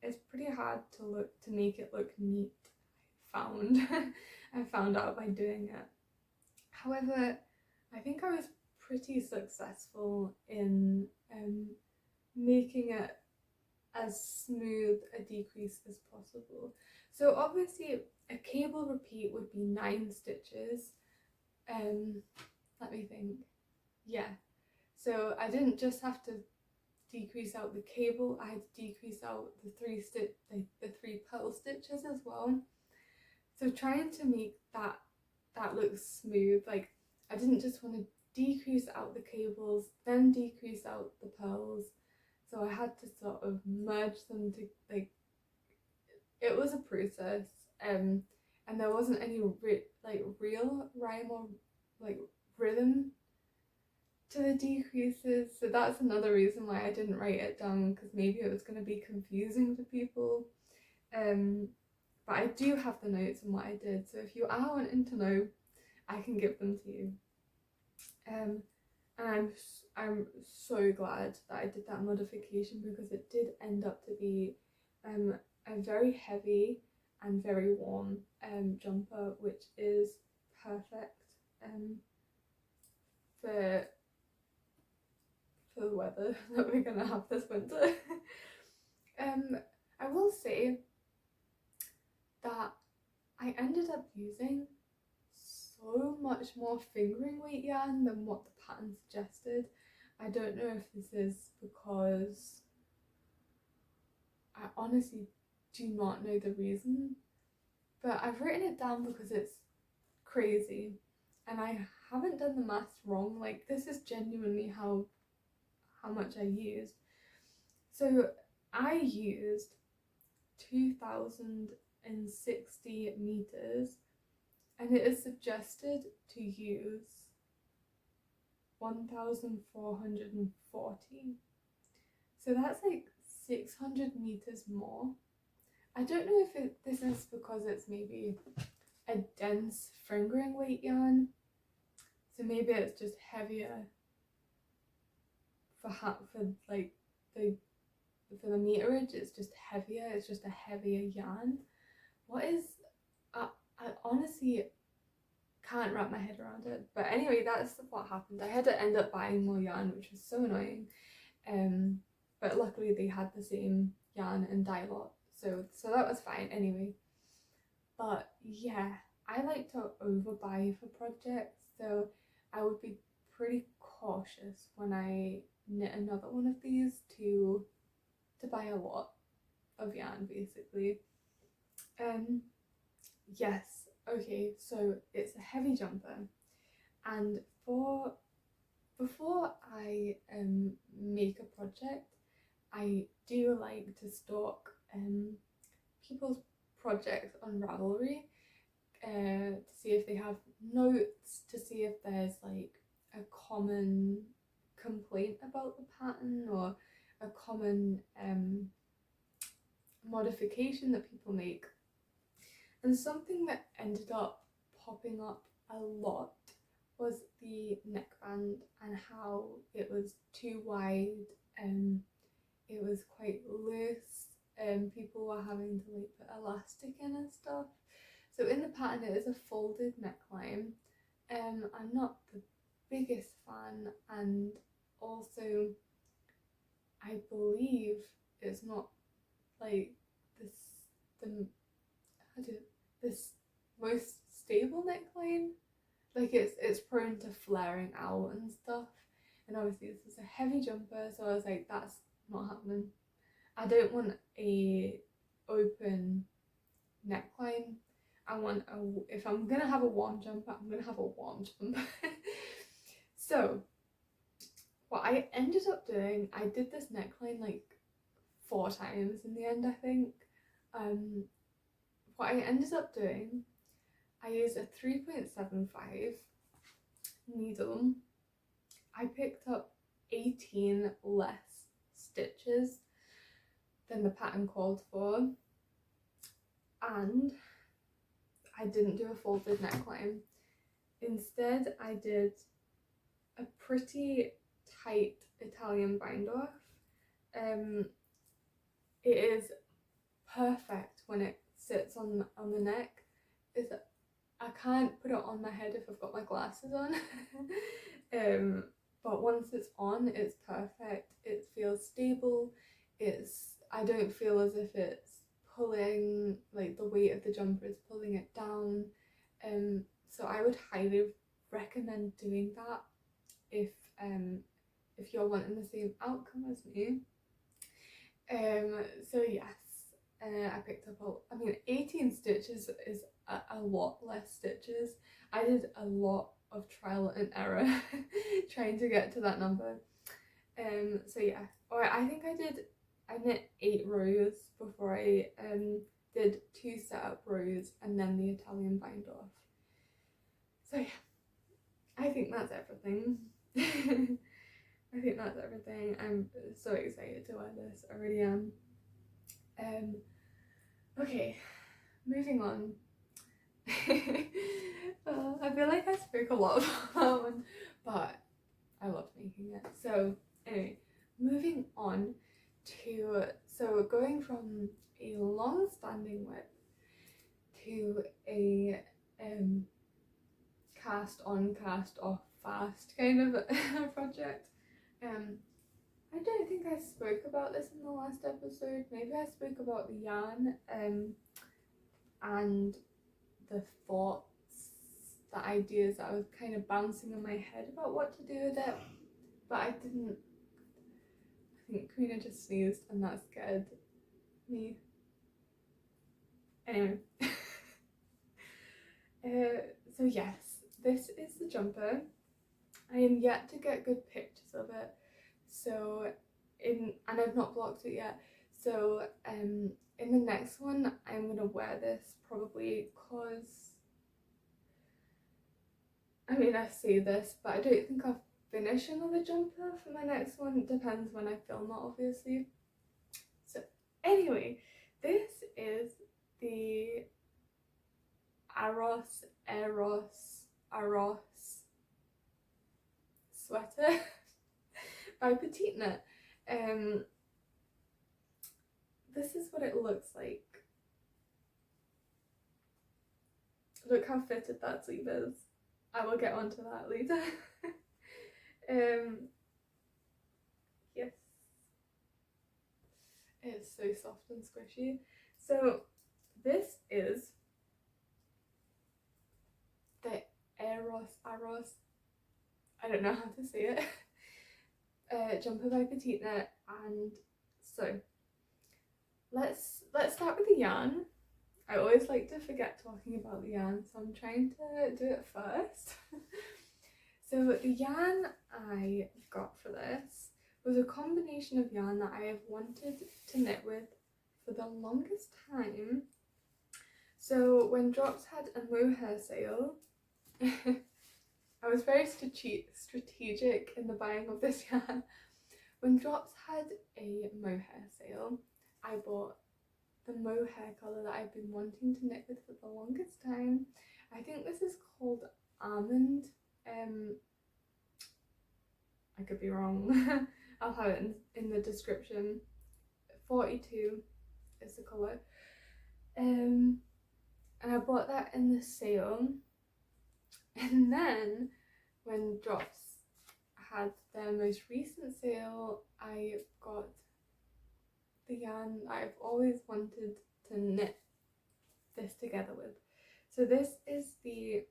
is pretty hard to make it look neat. I found out by doing it. However, I think I was pretty successful in making it as smooth a decrease as possible. So obviously a cable repeat would be 9 stitches. Let me think. Yeah. So I didn't just have to decrease out the cable, I had to decrease out the 3 purl stitches as well. So trying to make that look smooth, like I didn't just want to decrease out the cables then decrease out the purls, so I had to sort of merge them to, like, it was a process, and there wasn't any real rhyme or like rhythm to the decreases, so that's another reason why I didn't write it down, because maybe it was going to be confusing for people. But I do have the notes on what I did, so if you are wanting to know, I can give them to you. And I'm so glad that I did that modification, because it did end up to be a very heavy and very warm jumper, which is perfect for the weather that we're gonna have this winter. I will say that I ended up using so much more fingering weight yarn than what the pattern suggested. I don't know if this is because, I honestly do not know the reason, but I've written it down because it's crazy and I haven't done the maths wrong. Like, this is genuinely how much I used. So I used 2060 meters, and it is suggested to use 1440. So that's like 600 meters more. I don't know if this is because it's maybe a dense fingering weight yarn, so maybe it's just heavier for like the meterage. It's just heavier. It's just a heavier yarn. I honestly can't wrap my head around it. But anyway, that's what happened. I had to end up buying more yarn, which was so annoying. But luckily they had the same yarn and dye lot, so that was fine anyway. But yeah, I like to overbuy for projects, so I would be pretty cautious when I knit another one of these to buy a lot of yarn, basically. Yes, okay, so it's a heavy jumper, and before I make a project, I do like to stalk people's projects on Ravelry to see if they have notes, to see if there's like a common complaint about the pattern or a common modification that people make. And something that ended up popping up a lot was the neckband and how it was too wide and it was quite loose, and people were having to like put elastic in and stuff. So in the pattern it is a folded neckline. I'm not the biggest fan, and also I believe it's not like this the how do this most stable neckline. Like it's prone to flaring out and stuff. And obviously this is a heavy jumper, so I was like, that's not happening. I don't want a open neckline. I want if I'm gonna have a warm jumper, I'm gonna have a warm jumper. So what I ended up doing, I did this neckline like 4 times in the end, I think. What I ended up doing, I used a 3.75 needle. I picked up 18 less stitches than the pattern called for, and I didn't do a folded neckline. Instead, I did a pretty tight Italian bind off. It is perfect when it sits on the neck. I can't put it on my head if I've got my glasses on. But once it's on, it's perfect. It feels stable. I don't feel as if it's pulling, like the weight of the jumper is pulling it down. So I would highly recommend doing that if you're wanting the same outcome as me. So yes, I picked up 18 stitches is a lot less stitches. I did a lot of trial and error trying to get to that number. So yeah, or I think I knit 8 rows before I did 2 setup rows and then the Italian bind off. So yeah, I think that's everything. I think that's everything. I'm so excited to wear this, I really am. Okay, moving on. I feel like I spoke a lot about that one, but I loved making it. So anyway, moving on to, so going from a long-standing whip to a cast on, cast off fast kind of project. I don't think I spoke about this in the last episode. Maybe I spoke about the yarn and the thoughts, the ideas that I was kind of bouncing in my head about what to do with it, but I didn't. I think Karina just sneezed and that scared me. Anyway, so yes, this is the jumper. I am yet to get good pictures of it, so and I've not vlogged it yet, so in the next one I'm gonna wear this probably because I say this, but I don't think I'll finish another jumper for my next one. It depends when I film it, obviously. So anyway, this is the Aros sweater by PetiteKnit. This is what it looks like. Look how fitted that sleeve is. I will get onto that later. Yes, it's so soft and squishy. So this is the Aros, I don't know how to say it, jumper by PetiteKnit. And so let's start with the yarn. I always like to forget talking about the yarn, so I'm trying to do it first. So the yarn I got for this was a combination of yarn that I have wanted to knit with for the longest time. So when Drops had a mohair sale, I was very strategic in the buying of this yarn. When Drops had a mohair sale, I bought the mohair colour that I've been wanting to knit with for the longest time. I think this is called Almond. I could be wrong. I'll have it in the description. 42 is the colour. And I bought that in the sale. And then when Drops had their most recent sale, I got the yarn I've always wanted to knit this together with. So this is the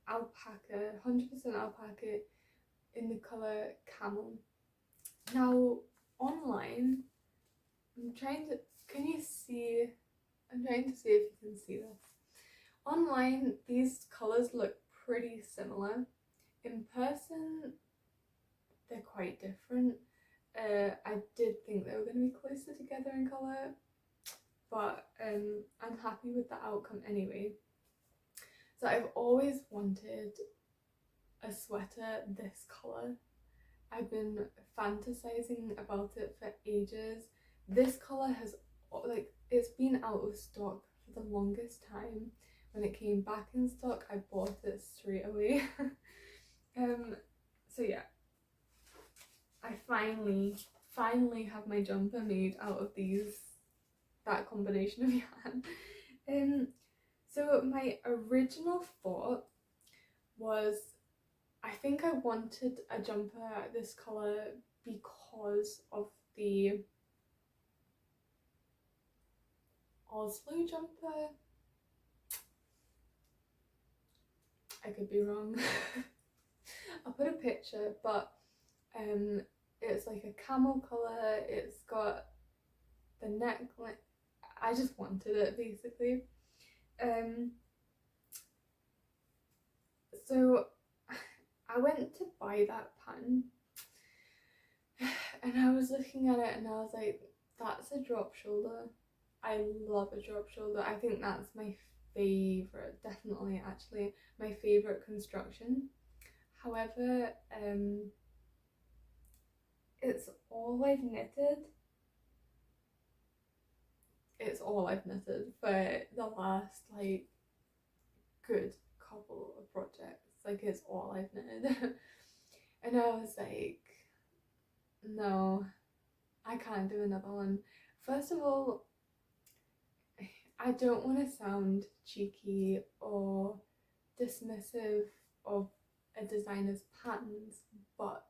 alpaca, 100% alpaca in the colour camel. Now online, I'm trying to see if you can see this. Online, these colours look pretty similar. In person, they're quite different. I did think they were going to be closer together in colour, but I'm happy with the outcome anyway. So I've always wanted a sweater this colour. I've been fantasizing about it for ages. This colour has, like, it's been out of stock for the longest time. When it came back in stock, I bought it straight away. So yeah, I finally have my jumper made out of that combination of yarn. So my original thought was, I think I wanted a jumper this colour because of the Oslo jumper. I could be wrong. I'll put a picture, but it's like a camel colour. It's got the neckline. I just wanted it basically. So I went to buy that pattern and I was looking at it and I was like, that's a drop shoulder. I love a drop shoulder. I think that's my favourite, definitely actually my favourite construction. However, it's all I've knitted. It's all I've knitted for the last like good couple of projects. Like, it's all I've knitted. And I was like, no, I can't do another one. First of all, I don't want to sound cheeky or dismissive of a designer's patterns, but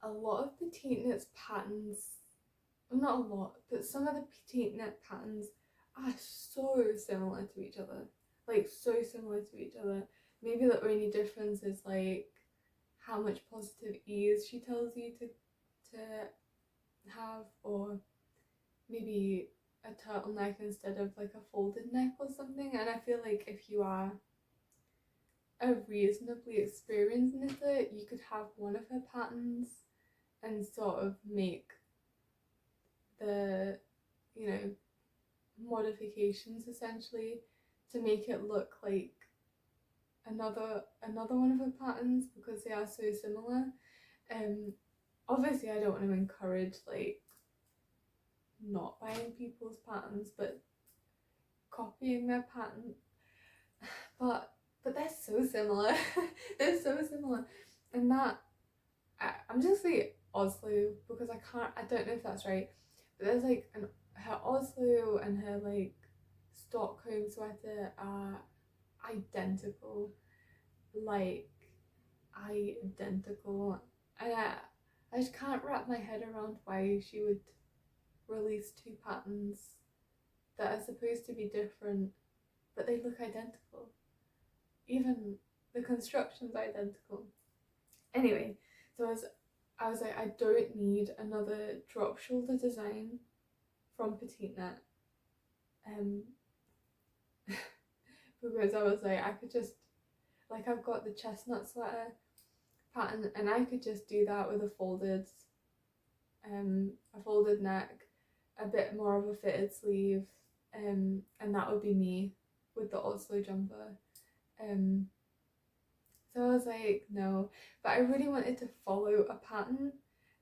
a lot of PetiteKnit's patterns, well, not a lot, but some of the PetiteKnit patterns are so similar to each other. Like, so similar to each other. Maybe the only difference is like how much positive ease she tells you to have, or maybe a turtleneck instead of like a folded neck or something. And I feel like if you are a reasonably experienced knitter, you could have one of her patterns and sort of make the, you know, modifications essentially to make it look like another one of her patterns, because they are so similar. Obviously I don't want to encourage like not buying people's patterns but copying their pattern, but they're so similar. They're so similar. And that I'm just saying Oslo because I don't know if that's right, but there's like her Oslo and her like Stockholm sweater are identical, like identical. And I just can't wrap my head around why she would release two patterns that are supposed to be different but they look identical. Even the construction's identical. Anyway, so I was like, I don't need another drop shoulder design from PetiteKnit. Because I was like, I could just, like, I've got the chestnut sweater pattern and I could just do that with a folded neck, a bit more of a fitted sleeve, and that would be me with the Oslo jumper. So I was like, no, but I really wanted to follow a pattern.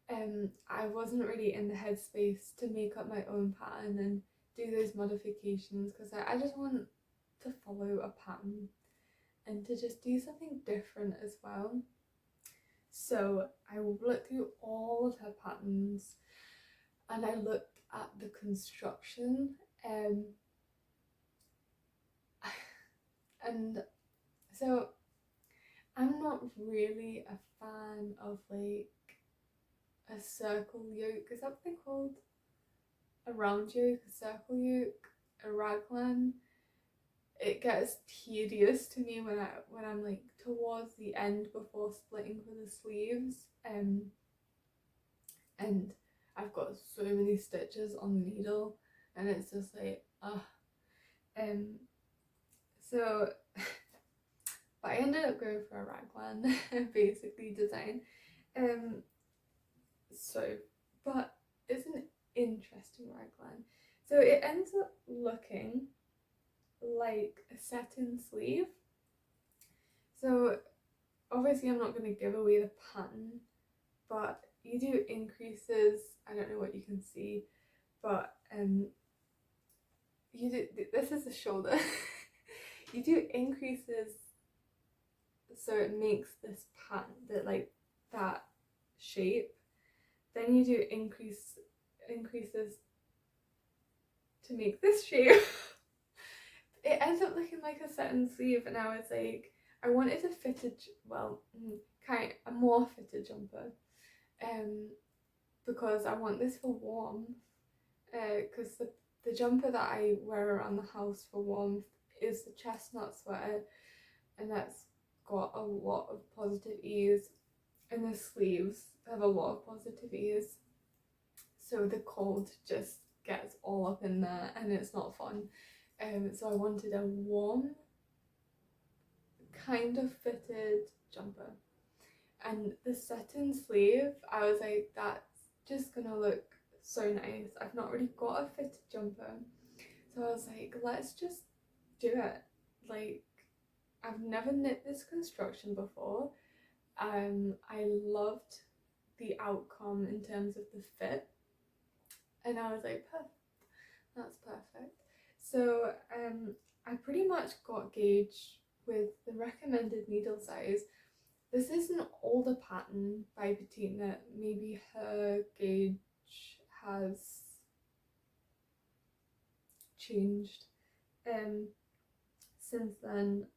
I wasn't really in the headspace to make up my own pattern and do those modifications because I just want to follow a pattern and to just do something different as well. So I looked through all of her patterns and I looked at the construction, and so not really a fan of like a circle yoke. Is that what they're called? A round yoke, a circle yoke, a raglan. It gets tedious to me when I'm like towards the end before splitting for the sleeves. And I've got so many stitches on the needle, and it's just like so but I ended up going for a raglan basically design. But it's an interesting raglan. So it ends up looking like a satin sleeve. So obviously I'm not going to give away the pattern, but you do increases. I don't know what you can see, but you do, this is the shoulder. You do increases, so it makes this pattern, that shape. Then you do increases to make this shape. It ends up looking like a satin sleeve, and I was like, I wanted a fitted, a more fitted jumper, because I want this for warmth, because the jumper that I wear around the house for warmth is the chestnut sweater, and that's got a lot of positive ease, and the sleeves have a lot of positive ease, so the cold just gets all up in there and it's not fun. So I wanted a warm kind of fitted jumper, and the satin sleeve, I was like, that's just gonna look so nice. I've not really got a fitted jumper, so I was like, let's just do it. Like, I've never knit this construction before. I loved the outcome in terms of the fit, and I was like, perfect, that's perfect. So I pretty much got gauge with the recommended needle size. This is an older pattern by PetiteKnit. Maybe her gauge has changed since then,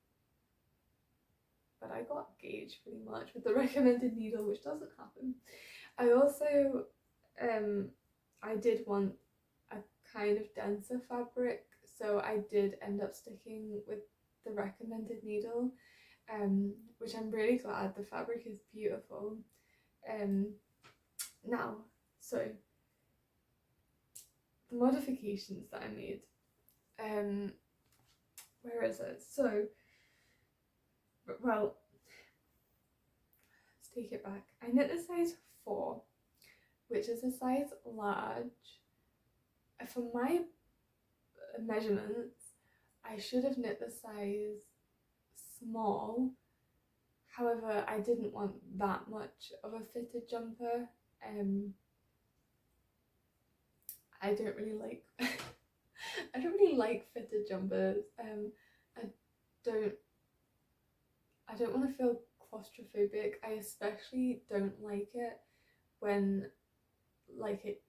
but I got gauge pretty much with the recommended needle, which doesn't happen. I also I did want a kind of denser fabric, so I did end up sticking with the recommended needle, which I'm really glad. The fabric is beautiful. Now, so the modifications that I made, where is it? So, well, let's take it back. I knit the size 4, which is a size large. For my measurements, I should have knit the size small. However, I didn't want that much of a fitted jumper. I don't really like I don't really like fitted jumpers. I don't want to feel claustrophobic. I especially don't like it when like it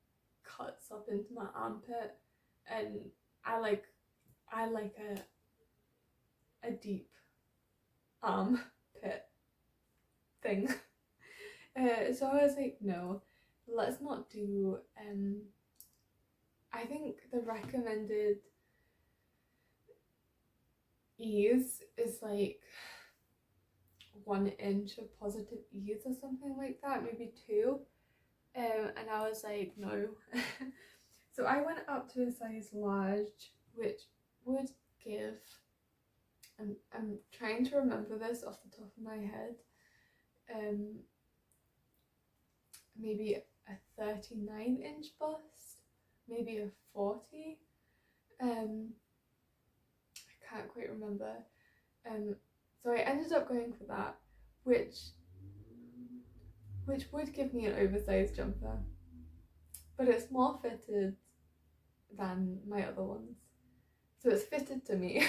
cuts up into my armpit, and I like a deep armpit thing. So I was like, no, let's not do. I think the recommended ease is like 1 inch of positive ease or something like that, maybe 2. And I was like, no. So I went up to a size large, which would give, I'm trying to remember this off the top of my head, maybe a 39-inch bust, maybe a 40. I can't quite remember. So I ended up going for that, which would give me an oversized jumper, but it's more fitted than my other ones, so it's fitted to me.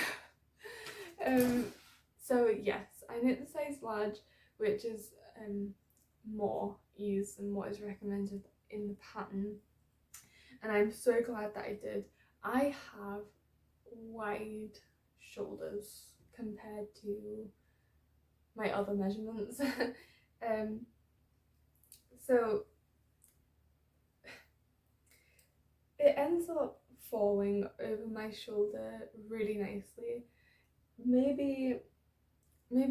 So yes, I knit the size large, which is more ease than what is recommended in the pattern, and I'm so glad that I did. I have wide shoulders compared to my other measurements. So it ends up falling over my shoulder really nicely. Maybe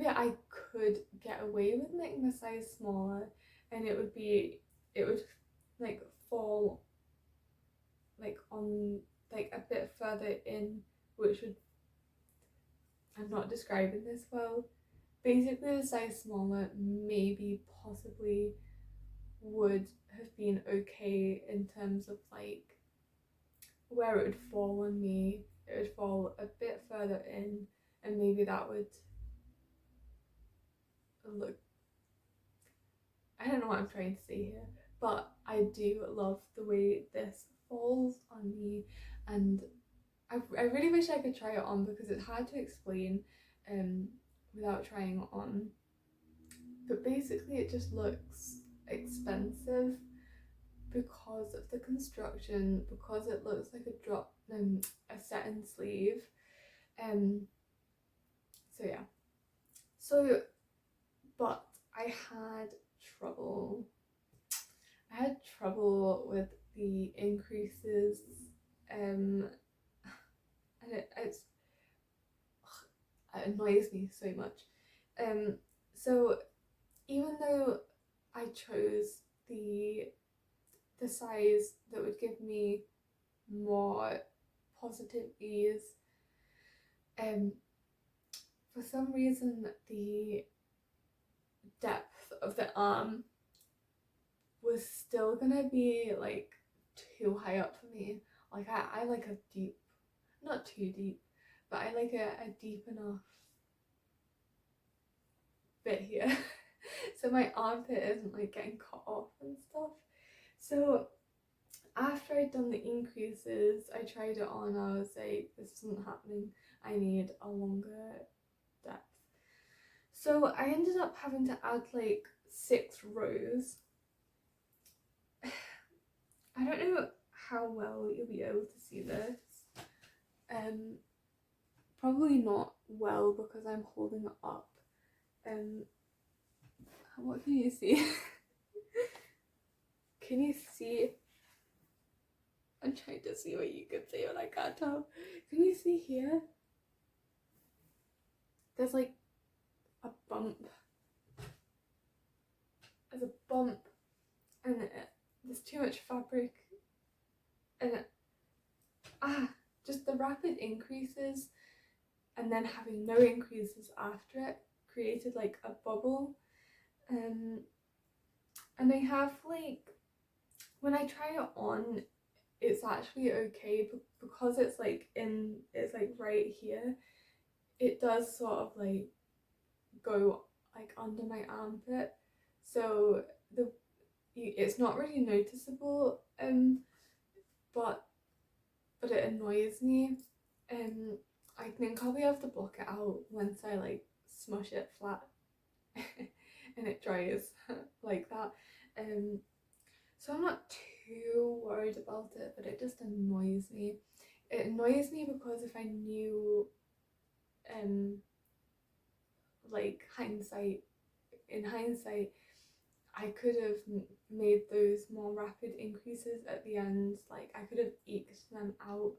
I could get away with making a size smaller, and it would like fall like on like a bit further in, which would, I'm not describing this well. Basically, a size smaller maybe possibly would have been okay in terms of like where it would fall on me. It would fall a bit further in, and maybe that would look, I don't know what I'm trying to say here, but I do love the way this falls on me, and I really wish I could try it on because it's hard to explain without trying it on. But basically it just looks expensive because of the construction, because it looks like a set-in sleeve. So yeah. So, but I had trouble with the increases, and it annoys me so much. So even though I chose the size that would give me more positive ease, for some reason the depth of the arm was still gonna be like too high up for me. Like I like a deep, not too deep, but I like a deep enough bit here. So my armpit isn't like getting cut off and stuff. So after I'd done the increases, I tried it on. I was like, this isn't happening. I need a longer depth. So I ended up having to add like 6 rows. I don't know how well you'll be able to see this. Probably not well because I'm holding it up. What can you see? Can you see? I'm trying to see what you can see but I can't tell. Can you see here? There's like a bump. There's a bump and there's too much fabric, and just the rapid increases and then having no increases after it created like a bubble. And I have like, when I try it on, it's actually okay because it's like right here. It does sort of like go like under my armpit, so it's not really noticeable, but it annoys me. I think I'll be able to block it out once I like smush it flat and it dries like that. So I'm not too worried about it, but it just annoys me. It annoys me because if I knew like in hindsight I could have made those more rapid increases at the end. Like I could have eked them out.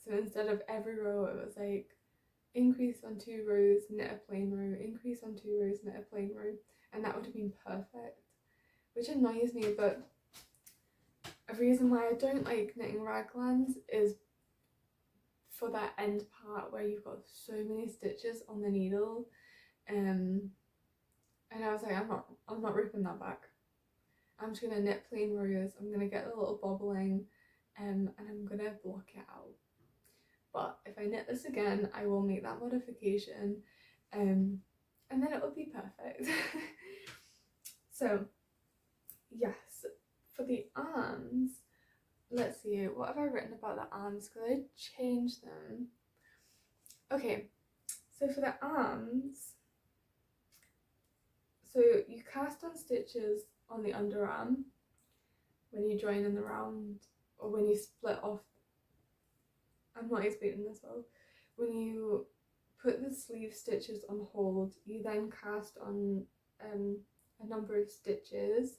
So instead of every row it was like increase on 2 rows, knit a plain row, increase on 2 rows, knit a plain row, and that would have been perfect, which annoys me. But a reason why I don't like knitting raglans is for that end part where you've got so many stitches on the needle, and I was like, I'm not ripping that back. I'm just gonna knit plain rows. I'm gonna get a little bobbling, and I'm gonna block it out. But if I knit this again, I will make that modification, and then it will be perfect. So yes, for the arms, let's see, what have I written about the arms? Because I changed them. Okay, so for the arms, so you cast on stitches on the underarm when you join in the round, or when you split off. I'm not explaining this well. When you put the sleeve stitches on hold, you then cast on a number of stitches,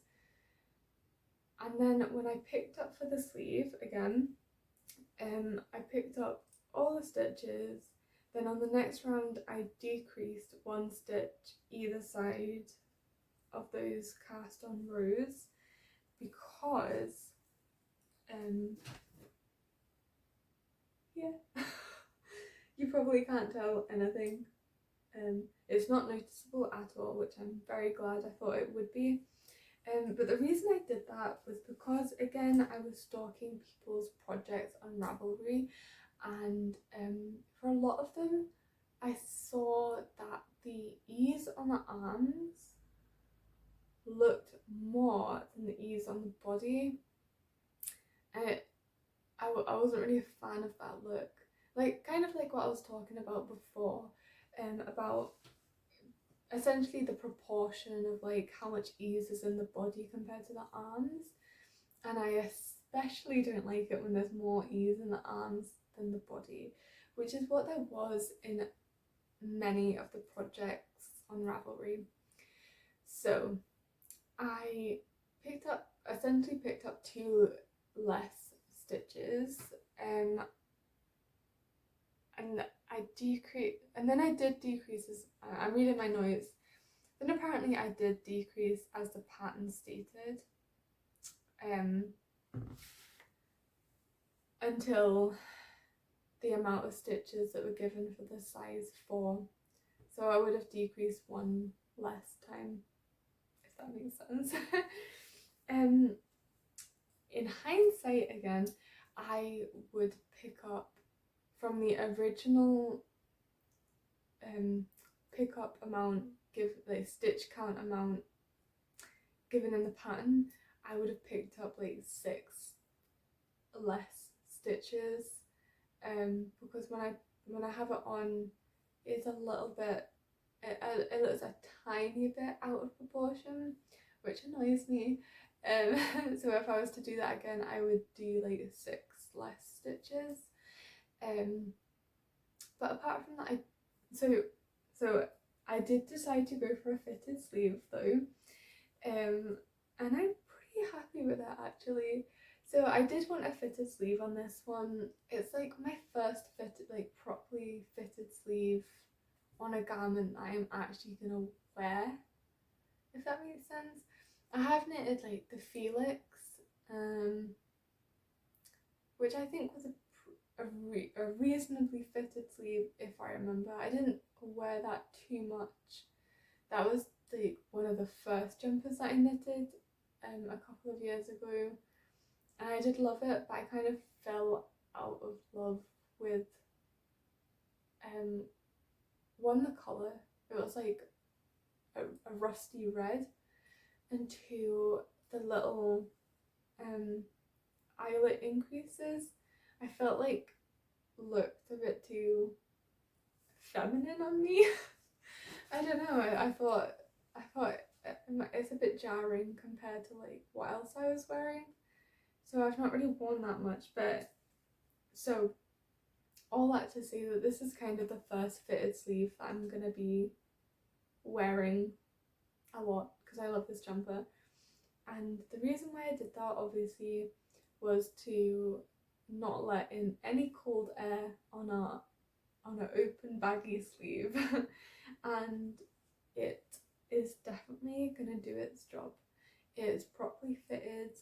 and then when I picked up for the sleeve again, I picked up all the stitches. Then on the next round I decreased one stitch either side of those cast on rows, because yeah, you probably can't tell anything. It's not noticeable at all, which I'm very glad. I thought it would be. But the reason I did that was because, again, I was stalking people's projects on Ravelry, and for a lot of them I saw that the ease on the arms looked more than the ease on the body, and I wasn't really a fan of that look. Like, kind of like what I was talking about before, about essentially the proportion of like how much ease is in the body compared to the arms. And I especially don't like it when there's more ease in the arms than the body, which is what there was in many of the projects on Ravelry. So I essentially picked up 2 less stitches, and I did decreases. I'm reading my notes. Then apparently I did decrease as the pattern stated, until the amount of stitches that were given for the size 4. So I would have decreased 1 less time, if that makes sense. In hindsight, again, I would pick up from the original pickup amount, stitch count amount given in the pattern, I would have picked up like 6 less stitches, because when I have it on, it's a little bit, it looks a tiny bit out of proportion, which annoys me. So if I was to do that again, I would do like 6 less stitches. But apart from that, so I did decide to go for a fitted sleeve though, and I'm pretty happy with that actually. So I did want a fitted sleeve on this one. It's like my first fitted, like properly fitted sleeve on a garment that I'm actually gonna wear, if that makes sense. I have knitted like the Felix, which I think was a reasonably fitted sleeve, if I remember. I didn't wear that too much. That was like one of the first jumpers that I knitted a couple of years ago, and I did love it, but I kind of fell out of love with one, the colour. It was like a rusty red, and 2, the little eyelet increases I felt like looked a bit too feminine on me. I don't know, I thought it's a bit jarring compared to like what else I was wearing, so I've not really worn that much. But so all that to say that this is kind of the first fitted sleeve that I'm gonna be wearing a lot, because I love this jumper. And the reason why I did that obviously was to not let in any cold air on an open baggy sleeve and it is definitely gonna do its job. It's properly fitted,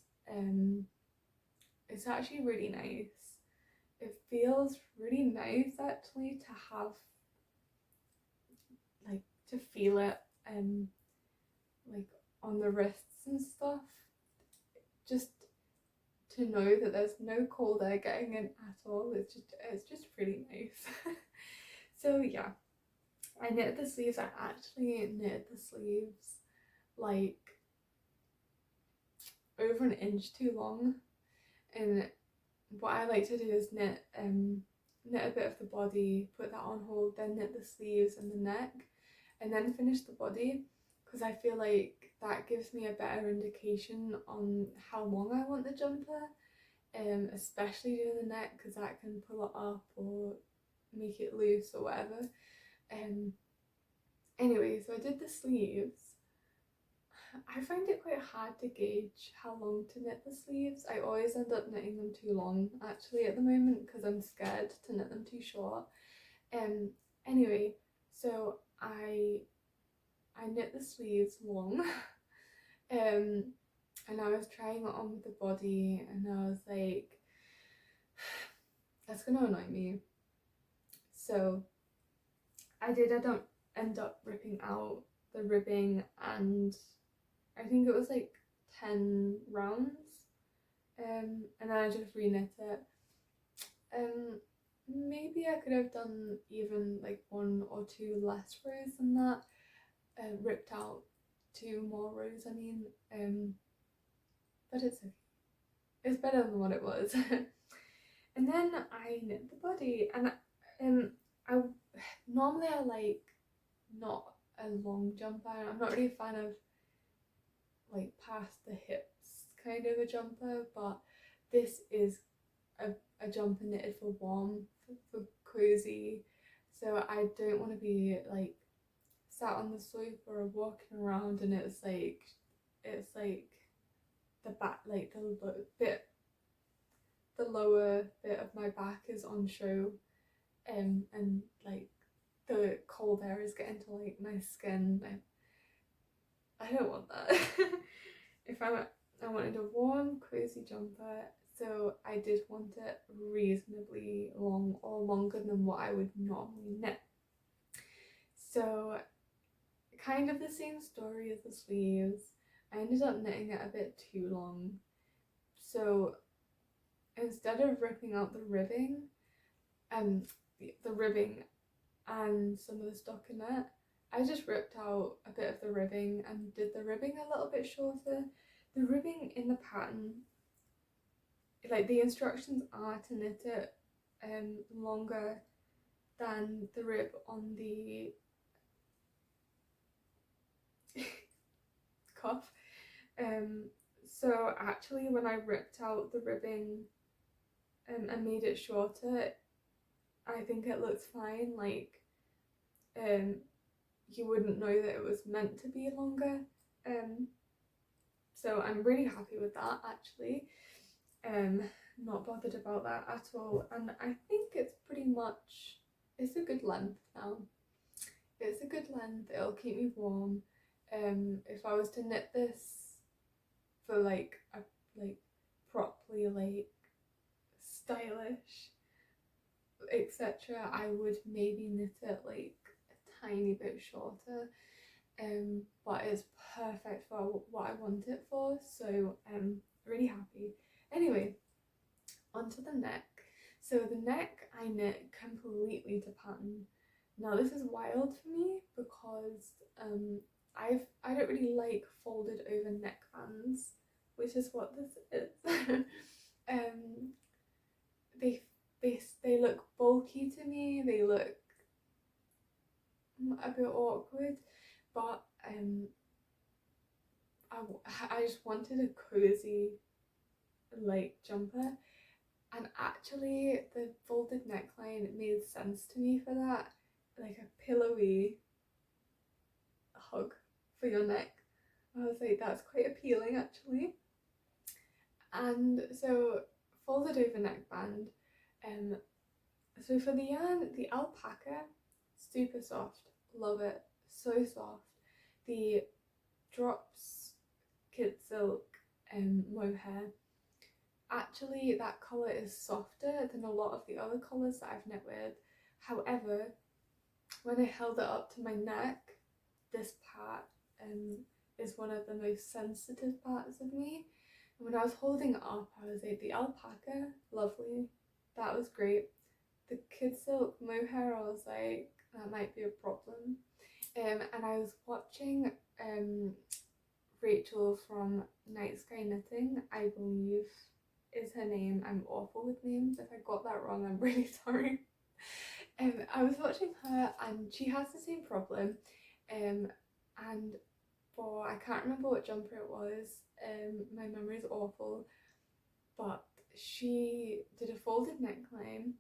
it's actually really nice. It feels really nice actually to have, like, to feel it like on the wrists and stuff, just to know that there's no cold air getting in at all. It's just really nice. So yeah, I knitted the sleeves. I actually knitted the sleeves like over an inch too long, and what I like to do is knit a bit of the body, put that on hold, then knit the sleeves and the neck, and then finish the body, because I feel like that gives me a better indication on how long I want the jumper, especially doing the neck, because that can pull it up or make it loose or whatever. Anyway, so I did the sleeves. I find it quite hard to gauge how long to knit the sleeves. I always end up knitting them too long actually at the moment because I'm scared to knit them too short. Anyway, so I knit the sleeves long. And I was trying it on with the body and I was like, that's gonna annoy me. So I don't end up ripping out the ribbing, and I think it was like 10 rounds, and then I just re-knit it. Maybe I could have done even like 1 or 2 less rows than that, ripped out 2 more rows I mean, but it's okay. It's better than what it was. And then I knit the body, and I normally I like not a long jumper. I'm not really a fan of like past the hips kind of a jumper, but this is a jumper knitted for warm, for cozy. So I don't want to be like sat on the sofa or walking around and it's like the back, like the lower bit of my back is on show, and like the cold air is getting to like my skin. I don't want that. I wanted a warm, cozy jumper, so I did want it reasonably long, or longer than what I would normally knit. So kind of the same story as the sleeves. I ended up knitting it a bit too long. So instead of ripping out the ribbing and some of the stockinette, I just ripped out a bit of the ribbing and did the ribbing a little bit shorter. The ribbing in the pattern, like the instructions are to knit it longer than the rib on the cuff. So actually when I ripped out the ribbing and made it shorter, I think it looks fine. Like you wouldn't know that it was meant to be longer. So I'm really happy with that actually. Not bothered about that at all, and I think it's pretty much, it's a good length now. It's a good length, it'll keep me warm. If I was to knit this for like a properly like stylish etc, I would maybe knit it like a tiny bit shorter, but it's perfect for what I want it for, so I'm really happy. Anyway, onto the neck. So the neck I knit completely to pattern. Now this is wild for me because I don't really like folded over neckbands, which is what this is. They look bulky to me, they look a bit awkward, but I just wanted a cozy like jumper, and actually the folded neckline made sense to me for that, like a pillowy hug for your neck. I was like, that's quite appealing actually. And so folded over neckband. So for the yarn, the alpaca, super soft, love it, so soft. The drops kid silk and mohair, actually that colour is softer than a lot of the other colours that I've knit with. However, when I held it up to my neck, this part is one of the most sensitive parts of me. And when I was holding it up, I was like, the alpaca, lovely, that was great. The kid silk mohair, I was like, that might be a problem. And I was watching Rachel from Night Sky Knitting, I believe is her name. I'm awful with names. If I got that wrong, I'm really sorry. I was watching her and she has the same problem. And for, I can't remember what jumper it was, my memory is awful, but she did a folded neckline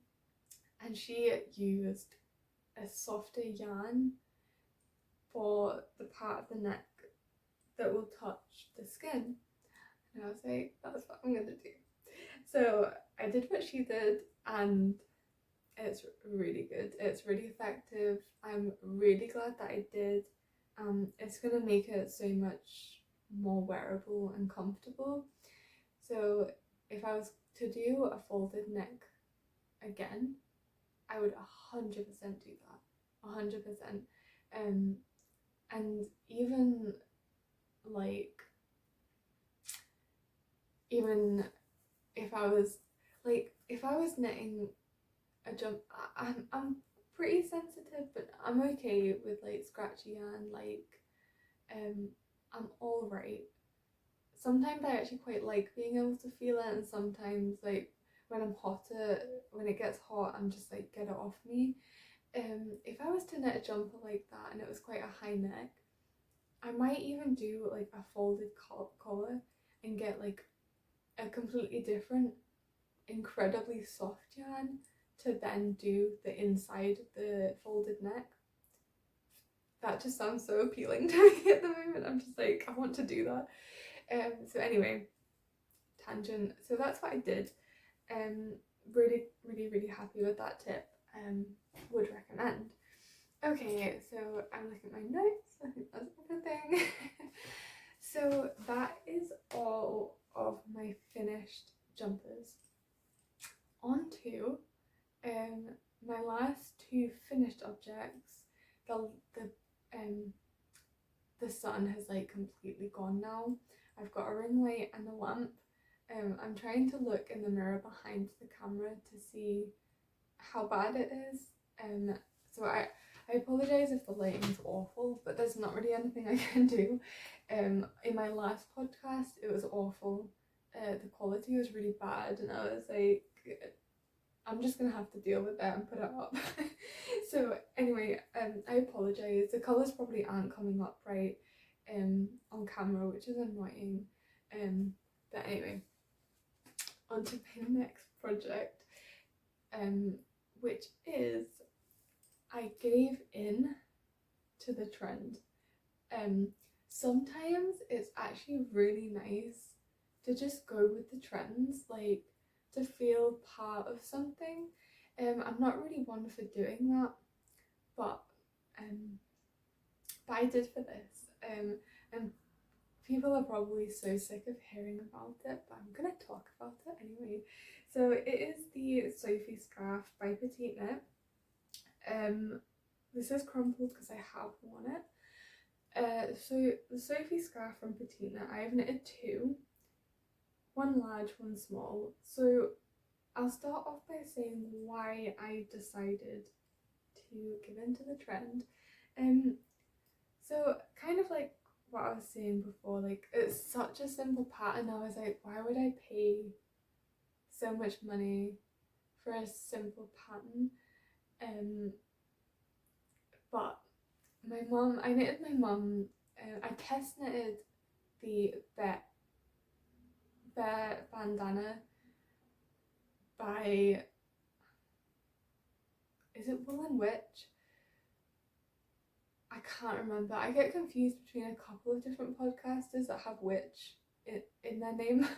and she used a softer yarn for the part of the neck that will touch the skin. And I was like, that's what I'm gonna do. So I did what she did, and it's really good. It's really effective. I'm really glad that I did. It's gonna make it so much more wearable and comfortable. So if I was to do a folded neck again, I would 100% do that. 100%. And even like, even if I was knitting a jump, I'm pretty sensitive, but I'm okay with like scratchy yarn. Like, I'm all right. Sometimes I actually quite like being able to feel it, and sometimes like when it gets hot, I'm just like, get it off me. If I was to knit a jumper like that and it was quite a high neck, I might even do like a folded collar and get like a completely different, incredibly soft yarn to then do the inside of the folded neck. That just sounds so appealing to me at the moment. I'm just like, I want to do that. So anyway, tangent. So that's what I did. Really, really, really happy with that tip. Would recommend. Okay, so I'm looking at my notes. I think that's everything. So that is all of my finished jumpers. On to my last two finished objects. The sun has like completely gone now. I've got a ring light and a lamp. I'm trying to look in the mirror behind the camera to see how bad it is. So I apologise if the lighting's awful, but there's not really anything I can do. In my last podcast, it was awful. The quality was really bad, and I was like, I'm just gonna have to deal with it and put it up. So anyway, I apologise. The colours probably aren't coming up right on camera, which is annoying. But anyway, on to my next project, which is I gave in to the trend. Sometimes it's actually really nice to just go with the trends, like to feel part of something. I'm not really one for doing that, but I did for this. And people are probably so sick of hearing about it, but I'm gonna talk about it anyway. So it is the Sophie scarf by PetiteKnit. This is crumpled because I have worn it. So the Sophie scarf from PetiteKnit, I have knitted two, one large, one small. So I'll start off by saying why I decided to give in to the trend. So kind of like what I was saying before, like it's such a simple pattern. I was like, why would I pay so much money for a simple pattern? But I knitted my mum, I test knitted the bear bandana by, is it Wool and Witch? I can't remember. I get confused between a couple of different podcasters that have witch in their name.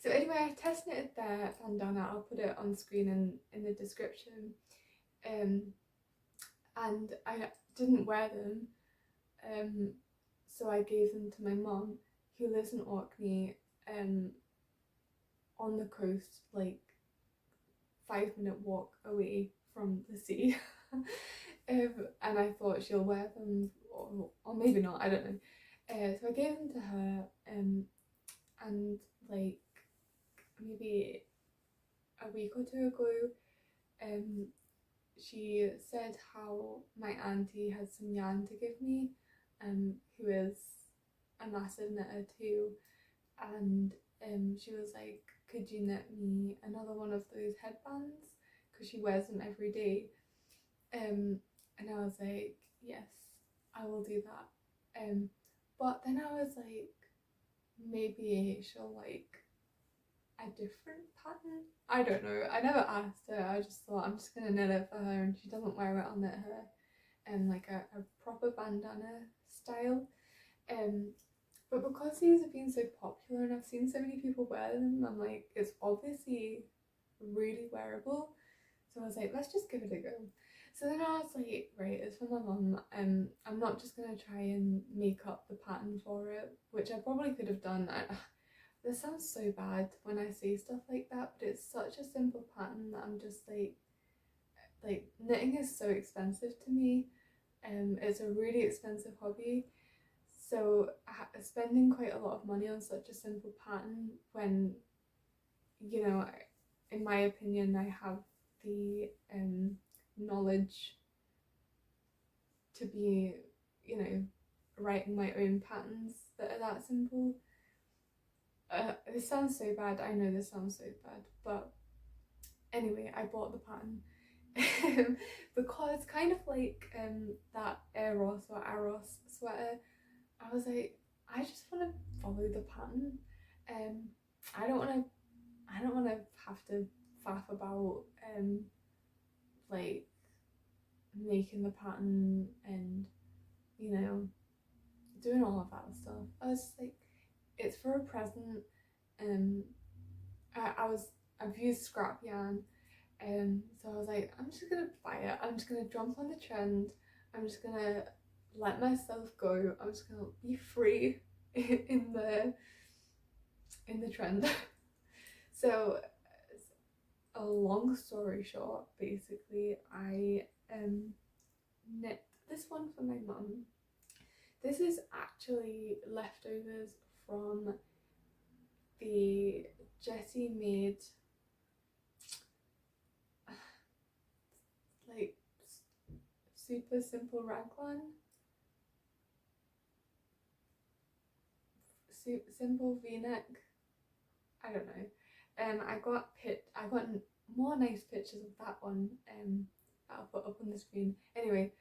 So anyway, I test knitted their bandana. I'll put it on screen in the description. And I didn't wear them, so I gave them to my mum, who lives in Orkney, on the coast, like 5-minute walk away from the sea. And I thought she'll wear them, or maybe not, I don't know. So I gave them to her, and like maybe a week or two ago, she said how my auntie had some yarn to give me, who is a massive knitter too, and she was like, could you knit me another one of those headbands, because she wears them every day. And I was like, yes, I will do that. But then I was like, maybe she'll like a different pattern. I don't know, I never asked her. I just thought I'm just gonna knit it for her, and she doesn't wear it, I'll knit her like a proper bandana style. But because these have been so popular and I've seen so many people wear them, I'm like, it's obviously really wearable. So I was like, let's just give it a go. So then I was like, right, it's for my mum. I'm not just gonna try and make up the pattern for it, which I probably could have done. This sounds so bad when I say stuff like that, but it's such a simple pattern that I'm just like knitting is so expensive to me. It's a really expensive hobby. So spending quite a lot of money on such a simple pattern when, you know, in my opinion, I have the knowledge to be, you know, writing my own patterns that are that simple. This sounds so bad. I know this sounds so bad, but anyway, I bought the pattern because kind of like that Aros sweater. I was like, I just want to follow the pattern. I don't want to have to faff about like making the pattern and, you know, doing all of that stuff. I was like, it's for a present. I've used scrap yarn, so I was like, I'm just gonna buy it. I'm just gonna jump on the trend. I'm just gonna let myself go. I'm just gonna be free in the trend. So, a long story short, basically, I knit this one for my mum. This is actually leftovers from the Jessie made like super simple raglan. Simple v-neck. I don't know. I got more nice pictures of that one. That I'll put up on the screen. Anyway,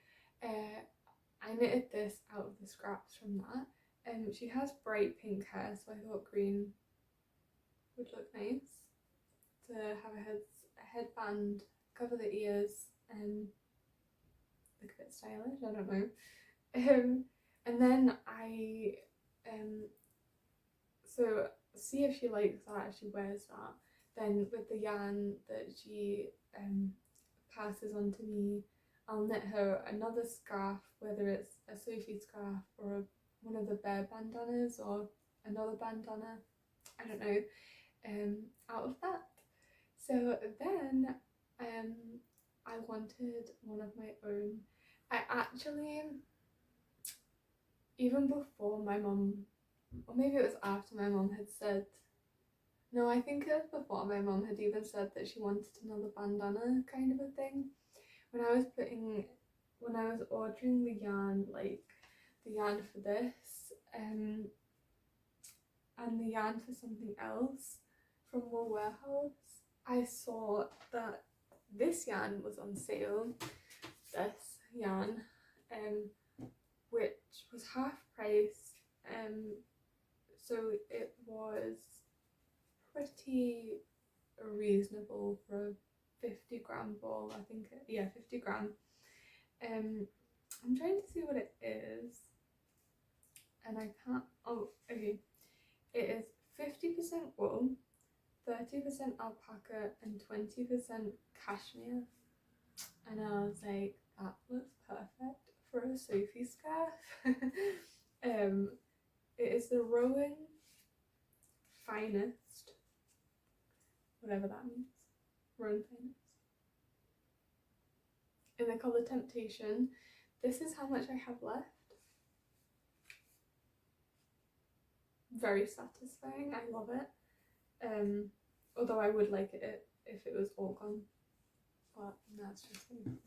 I knitted this out of the scraps from that. She has bright pink hair, so I thought green would look nice to have a headband, cover the ears, and look a bit stylish. I don't know. And then I so see if she likes that, if she wears that. Then with the yarn that she passes on to me, I'll knit her another scarf, whether it's a Sophie scarf or one of the bear bandanas or another bandana, I don't know, out of that. So then I wanted one of my own. I actually, even before my mum, or maybe it was after my mum had said, no, I think it was before my mum had even said that she wanted another bandana kind of a thing. When I was ordering the yarn, like the yarn for this, and the yarn for something else from Wool Warehouse, I saw that this yarn was on sale, this yarn, which was half price, so it was pretty reasonable for a 50-gram ball, I think. Yeah, 50 gram. I'm trying to see what it is, and I can't. Oh, okay. It is 50% wool, 30% alpaca, and 20% cashmere. And I was like, that looks perfect for a Sophie scarf. It is the Rowan Finest, whatever that means. Rowan Finest. In the colour Temptation. This is how much I have left. Very satisfying. I love it. Although I would like it if it was all gone, but that's just me.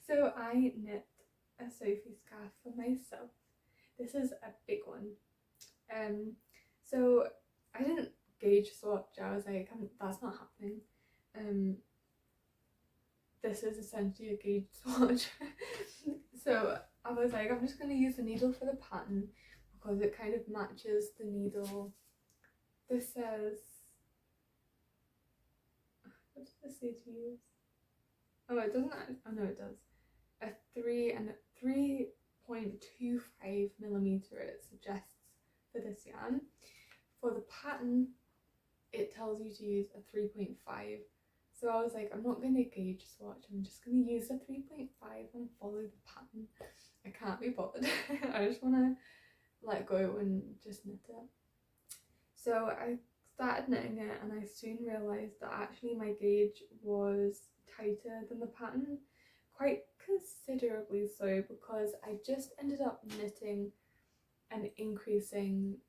So I knit a Sophie scarf for myself. This is a big one. So I didn't gauge swatch. I was like, that's not happening. This is essentially a gauge swatch. So I was like, I'm just going to use the needle for the pattern because it kind of matches the needle. This says What does this say to use? Oh, it doesn't. Oh no, it does. A 3.25 millimeter. It suggests for this yarn. For the pattern, it tells you to use a 3.5. So I was like, I'm not going to gauge swatch. I'm just going to use a 3.5 and follow the pattern. I can't be bothered. I just want to let go and just knit it. So I started knitting it, and I soon realised that actually my gauge was tighter than the pattern, quite considerably so, because I just ended up knitting and increasing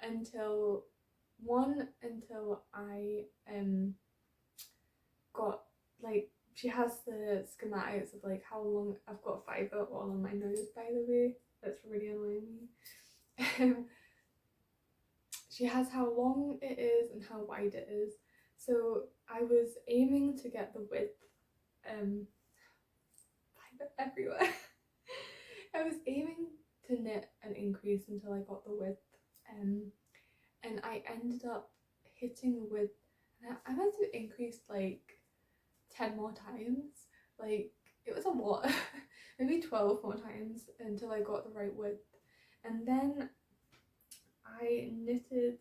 until I got, like, she has the schematics of like how long. I've got fibre all on my nose, by the way. That's really annoying me. She has how long it is and how wide it is. So I was aiming to get the width fibre everywhere. I was aiming to knit and increase until I got the width, and I ended up hitting the width. I must have increased like 10 more times. Like, it was a lot. Maybe 12 more times until I got the right width. And then I knitted,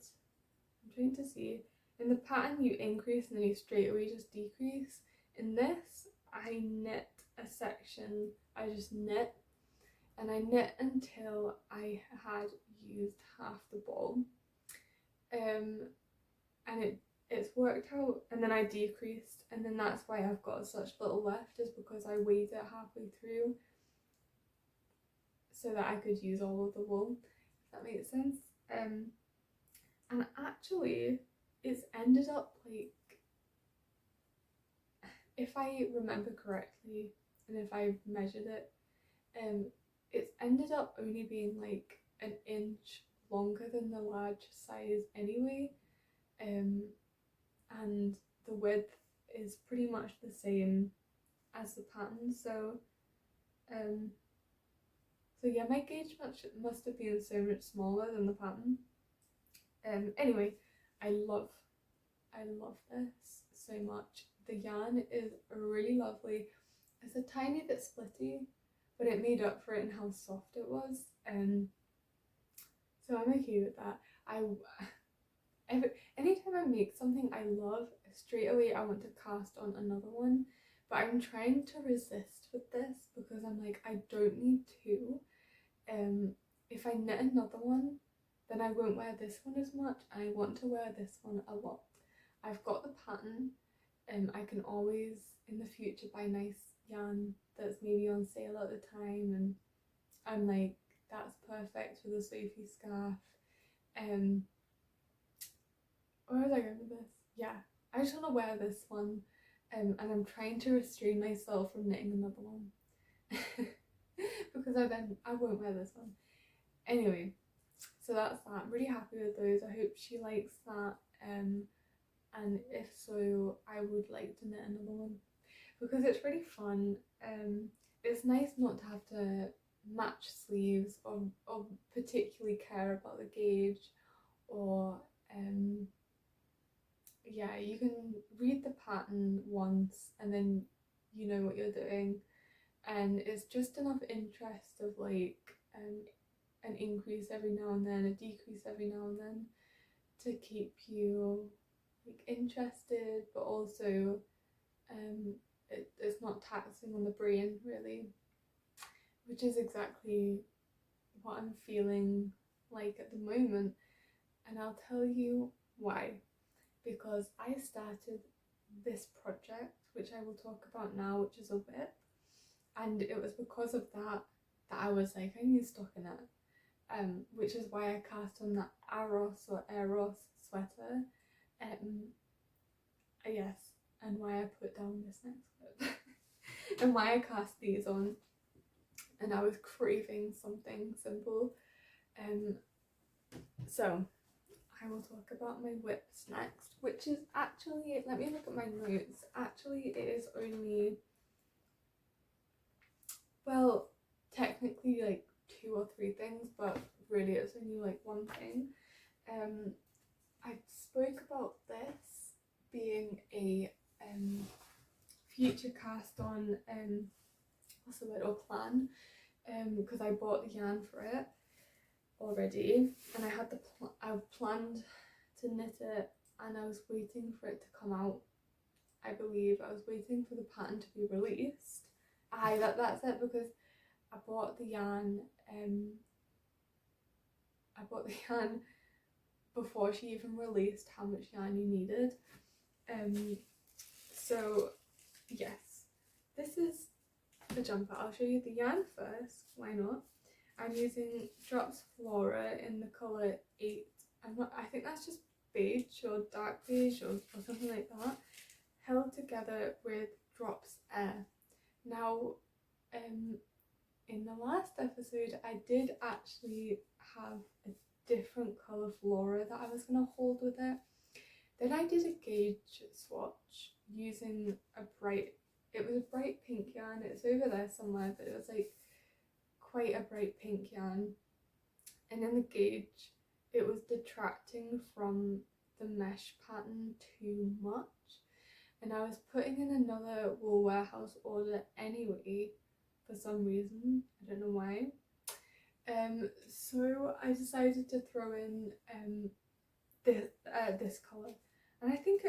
I'm trying to see, in the pattern you increase and then you straight away just decrease. In this, I knit a section, I just knit, and I knit until I had used half the ball. And it's worked out, and then I decreased, and then that's why I've got such little left, is because I weighed it halfway through so that I could use all of the wool, if that makes sense. And actually it's ended up, like, if I remember correctly and if I've measured it, it's ended up only being like an inch longer than the large size anyway, and the width is pretty much the same as the pattern. So yeah, my gauge must have been so much smaller than the pattern. Anyway, I love this so much. The yarn is really lovely. It's a tiny bit splitty, but it made up for it in how soft it was. So I'm okay with that. Anytime I make something I love, straight away I want to cast on another one. But I'm trying to resist with this because I'm like, I don't need to. If I knit another one, then I won't wear this one as much, and I want to wear this one a lot. I've got the pattern, and I can always in the future buy nice yarn that's maybe on sale at the time, and I'm like, that's perfect for the Sophie scarf. Where was I going with this? Yeah, I just want to wear this one, and I'm trying to restrain myself from knitting another one because I won't wear this one. Anyway, so that's that. I'm really happy with those. I hope she likes that, and if so, I would like to knit another one because it's really fun. It's nice not to have to match sleeves or particularly care about the gauge, or yeah, you can read the pattern once and then you know what you're doing, and it's just enough interest of like an increase every now and then, a decrease every now and then, to keep you like interested, but also it's not taxing on the brain really, which is exactly what I'm feeling like at the moment. And I'll tell you why. Because I started this project, which I will talk about now, which is a whip, and it was because of that I was like, I need stock in it, which is why I cast on that Aros sweater, yes, and why I put down this next whip, and why I cast these on, and I was craving something simple, so I will talk about my whips next, which is actually, let me look at my notes. Actually, it is only, well, technically like 2 or 3 things, but really it's only like one thing. I spoke about this being a future cast on what's the word, or plan, because I bought the yarn for it already, and I planned to knit it, and I was waiting for it to come out. I believe I was waiting for the pattern to be released. That's it, because I bought the yarn before she even released how much yarn you needed. So yes, this is the jumper. I'll show you the yarn first, why not? I'm using Drops Flora in the colour 8. I think that's just beige or dark beige or something like that, held together with Drops Air. Now, in the last episode I did actually have a different colour Flora that I was going to hold with it. Then I did a gauge swatch using it was a bright pink yarn. It's over there somewhere, but it was like quite a bright pink yarn, and in the gauge it was detracting from the mesh pattern too much, and I was putting in another Wool Warehouse order anyway for some reason. I don't know why. So I decided to throw in this colour, and I think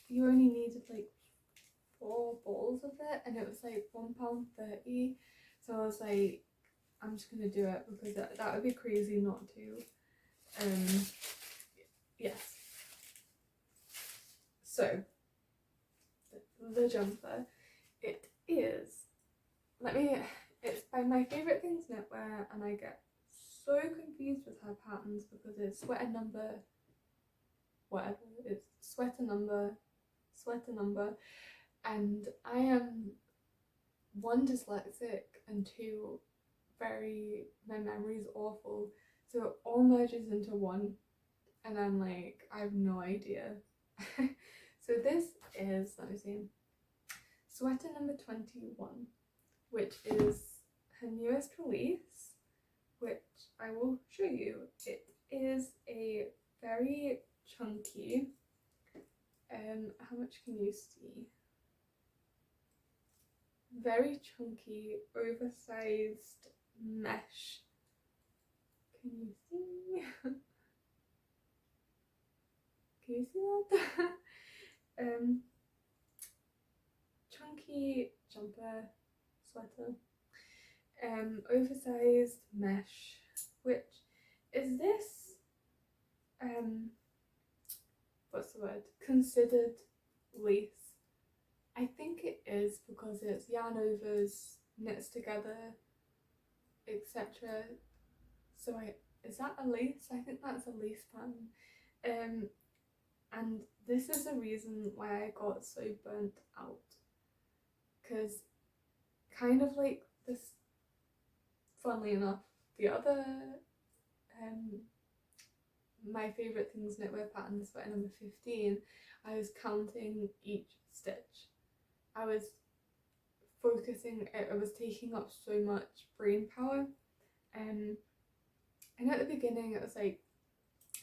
you only needed like 4 balls of it, and it was like £1.30. So I was like, I'm just gonna do it because that would be crazy not to. Yes. So the jumper, it's by My Favourite Things Knitwear, and I get so confused with her patterns because it's sweater number whatever, it's sweater number, and I am 1, dyslexic, and 2, my memory's awful, so it all merges into one, and I'm like, I have no idea. So this is, let me see, sweater number 21, which is her newest release, which I will show you. It is a very chunky, how much can you see? Very chunky, oversized mesh. Can you see? Can you see that? Chunky jumper, sweater, oversized mesh, which is this, what's the word, considered lace? I think it is because it's yarn overs, knits together, etc. So is that a lace? I think that's a lace pattern. And this is the reason why I got so burnt out, because kind of like this, funnily enough, the other My Favourite Things Knitwear pattern, the sweater number 15, I was counting each stitch. I was focusing, it was taking up so much brain power, and at the beginning it was like,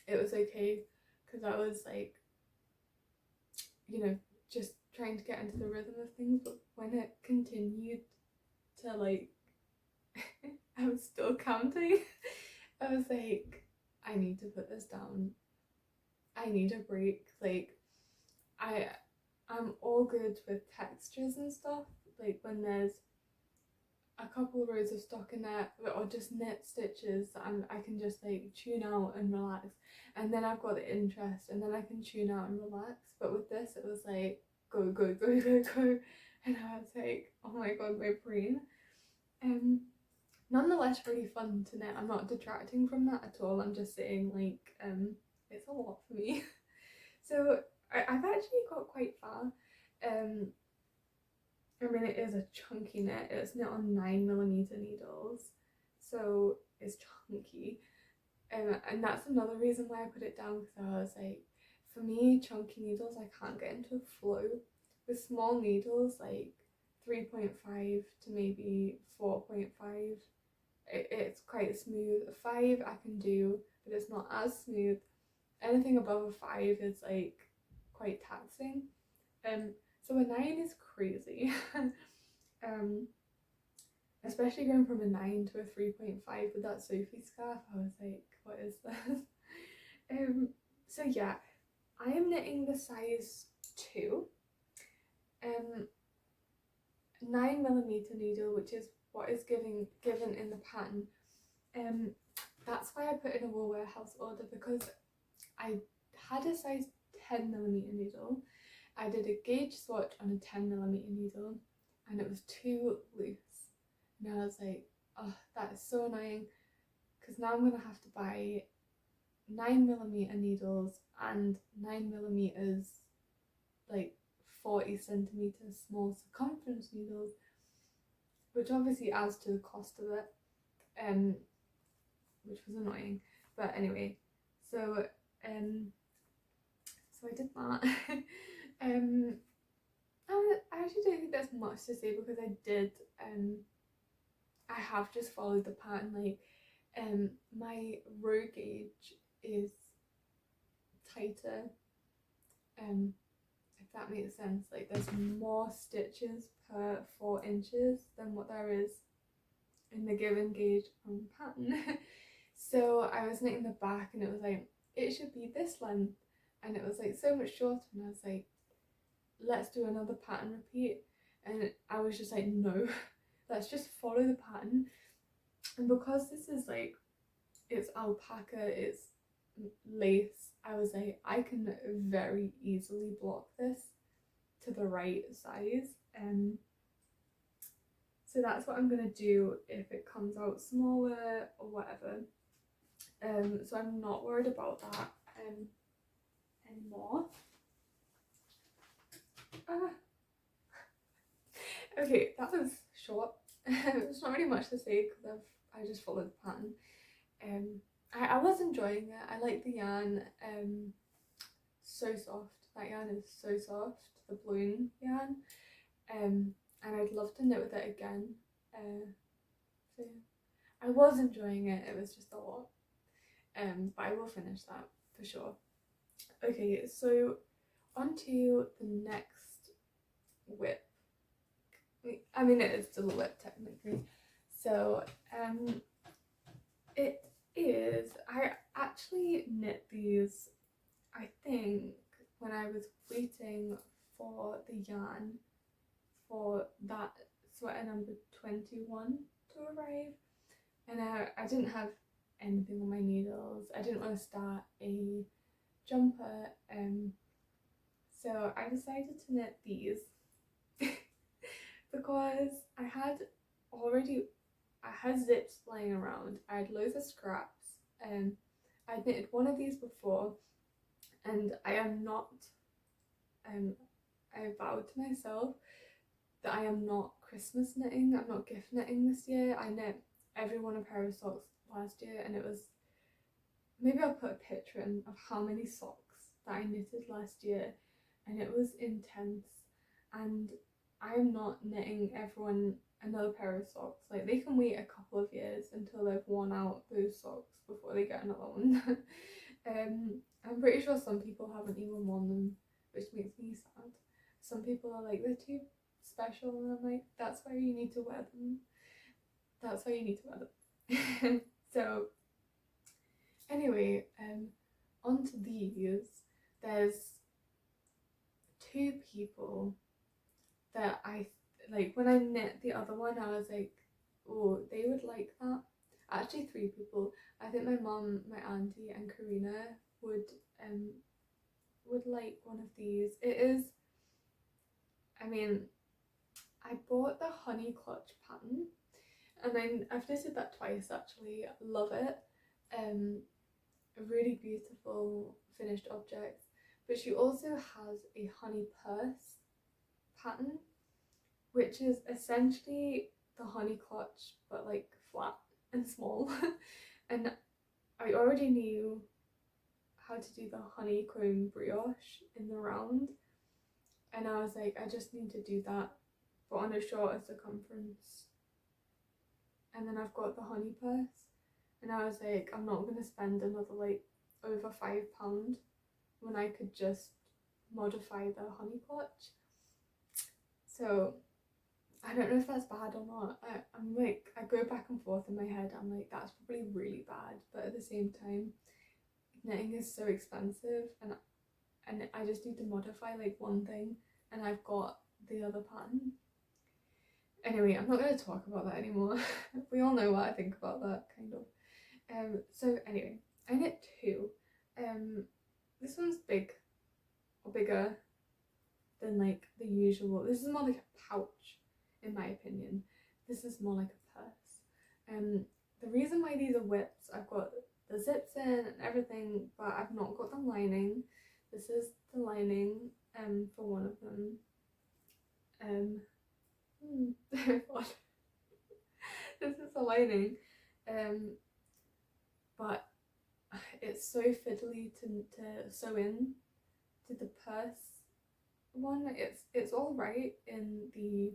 it was okay because I was like, you know, just trying to get into the rhythm of things, but when it continued to like I was still counting, I was like, I need to put this down, I need a break. Like I'm all good with textures and stuff, like when there's a couple of rows of stockinette or just knit stitches that I can just like tune out and relax, and then I've got the interest and then I can tune out and relax. But with this it was like go, and I was like, oh my god, my brain. Nonetheless really fun to knit. I'm not detracting from that at all, I'm just saying like it's a lot for me. So I've actually got quite far. I mean, it is a chunky knit. It's knit on 9mm needles, so it's chunky. And that's another reason why I put it down, because I was like, for me, chunky needles, I can't get into a flow. With small needles, like 3.5 to maybe 4.5, it's quite smooth. A 5 I can do, but it's not as smooth. Anything above a 5 is like quite taxing. So a 9 is crazy. Especially going from a 9 to a 3.5 with that Sophie scarf, I was like, what is this? So yeah, I am knitting the size 2, 9mm needle, which is what is given in the pattern. That's why I put in a wool warehouse order, because I had a size 10mm needle. I did a gauge swatch on a 10mm needle and it was too loose. And I was like, oh, that is so annoying, because now I'm gonna have to buy 9mm needles and 9mm like 40cm small circumference needles, which obviously adds to the cost of it, which was annoying. But anyway, so so I did that. I actually don't think there's much to say, because I have just followed the pattern. Like, my row gauge is tighter, if that makes sense. Like, there's more stitches per 4 inches than what there is in the given gauge on the pattern. So I was knitting the back and it was like, it should be this length, and it was like so much shorter, and I was like, let's do another pattern repeat. And I was just like, no, let's just follow the pattern. And because this is like, it's alpaca, it's lace, I was like, I can very easily block this to the right size. So that's what I'm gonna do if it comes out smaller or whatever. So I'm not worried about that anymore. Okay, that was short. There's not really much to say because I just followed the pattern. I was enjoying it. I like the yarn. So soft. That yarn is so soft. The bloom yarn. And I'd love to knit with it again. So I was enjoying it. It was just a lot. But I will finish that for sure. Okay, so on to the next whip. I mean, it is still a whip technically. So it is, I actually knit these, I think, when I was waiting for the yarn for that sweater number 21 to arrive, and I didn't have anything on my needles. I didn't want to start a jumper, so I decided to knit these because I had zips lying around. I had loads of scraps. I'd knitted one of these before, and I am not, I vowed to myself that I am not Christmas knitting, I'm not gift knitting this year. I knit everyone a pair of socks last year, and it was, maybe I'll put a picture in of how many socks that I knitted last year, and it was intense. And I am not knitting everyone another pair of socks. Like, they can wait a couple of years until they've worn out those socks before they get another one. I'm pretty sure some people haven't even worn them, which makes me sad. Some people are like, they're too special, and I'm like, that's why you need to wear them. That's why you need to wear them. So anyway, onto these. There's 2 people that I like. When I knit the other one, I was like, oh, they would like that. Actually 3 people. I think my mum, my auntie and Karina would like one of these. It is, I mean, I bought the honey clutch pattern, and then I've knitted that twice actually. Love it. A really beautiful finished object. But she also has a honey purse pattern, which is essentially the honey clutch but like flat and small. And I already knew how to do the honeycomb brioche in the round, and I was like, I just need to do that but on a shorter circumference. And then I've got the honey purse, and I was like, I'm not going to spend another like over £5 when I could just modify the honey clutch. So I don't know if that's bad or not. I'm like, I go back and forth in my head. I'm like, that's probably really bad, but at the same time, knitting is so expensive, and I just need to modify like one thing, and I've got the other pattern. Anyway, I'm not going to talk about that anymore. We all know what I think about that, kind of. So anyway, I knit two. This one's big, or bigger than like the usual. This is more like a pouch, in my opinion. This is more like a purse. The reason why these are whips, I've got the zips in and everything, but I've not got the lining. This is the lining for one of them. This is the lining, but it's so fiddly to sew in to the purse one. It's all right in the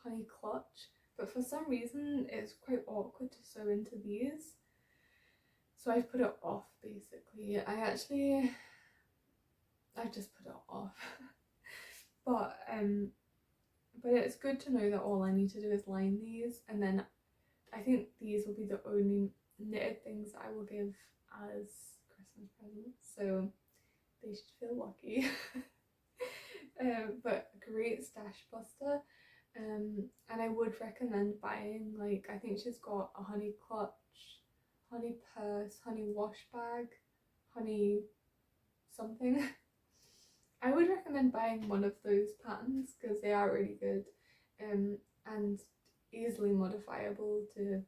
honey clutch, but for some reason it's quite awkward to sew into these, so I've put it off basically. I just put it off. But it's good to know that all I need to do is line these, and then I think these will be the only knitted things I will give as Christmas presents, so they should feel lucky. But great stash buster, and I would recommend buying, like, I think she's got a honey clutch, honey purse, honey wash bag, honey something. I would recommend buying one of those patterns because they are really good, and easily modifiable to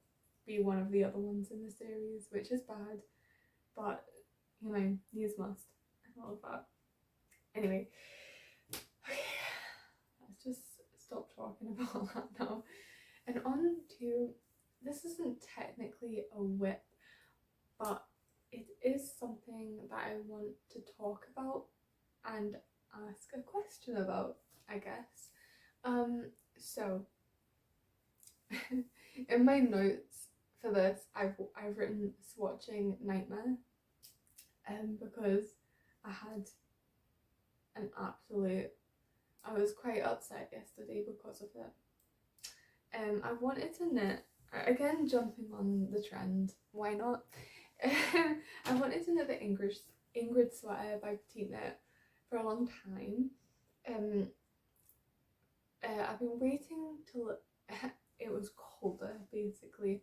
be one of the other ones in the series, which is bad, but you know, needs must and all of that. Anyway, okay, let's just stop talking about that now. And on to, this isn't technically a whip, but it is something that I want to talk about and ask a question about, I guess. So in my notes for this, I've written swatching nightmare, because I had an absolute, I was quite upset yesterday because of it. I wanted to knit, again jumping on the trend, why not? I wanted to knit the Ingrid sweater by PetiteKnit for a long time. I've been waiting till it was colder basically,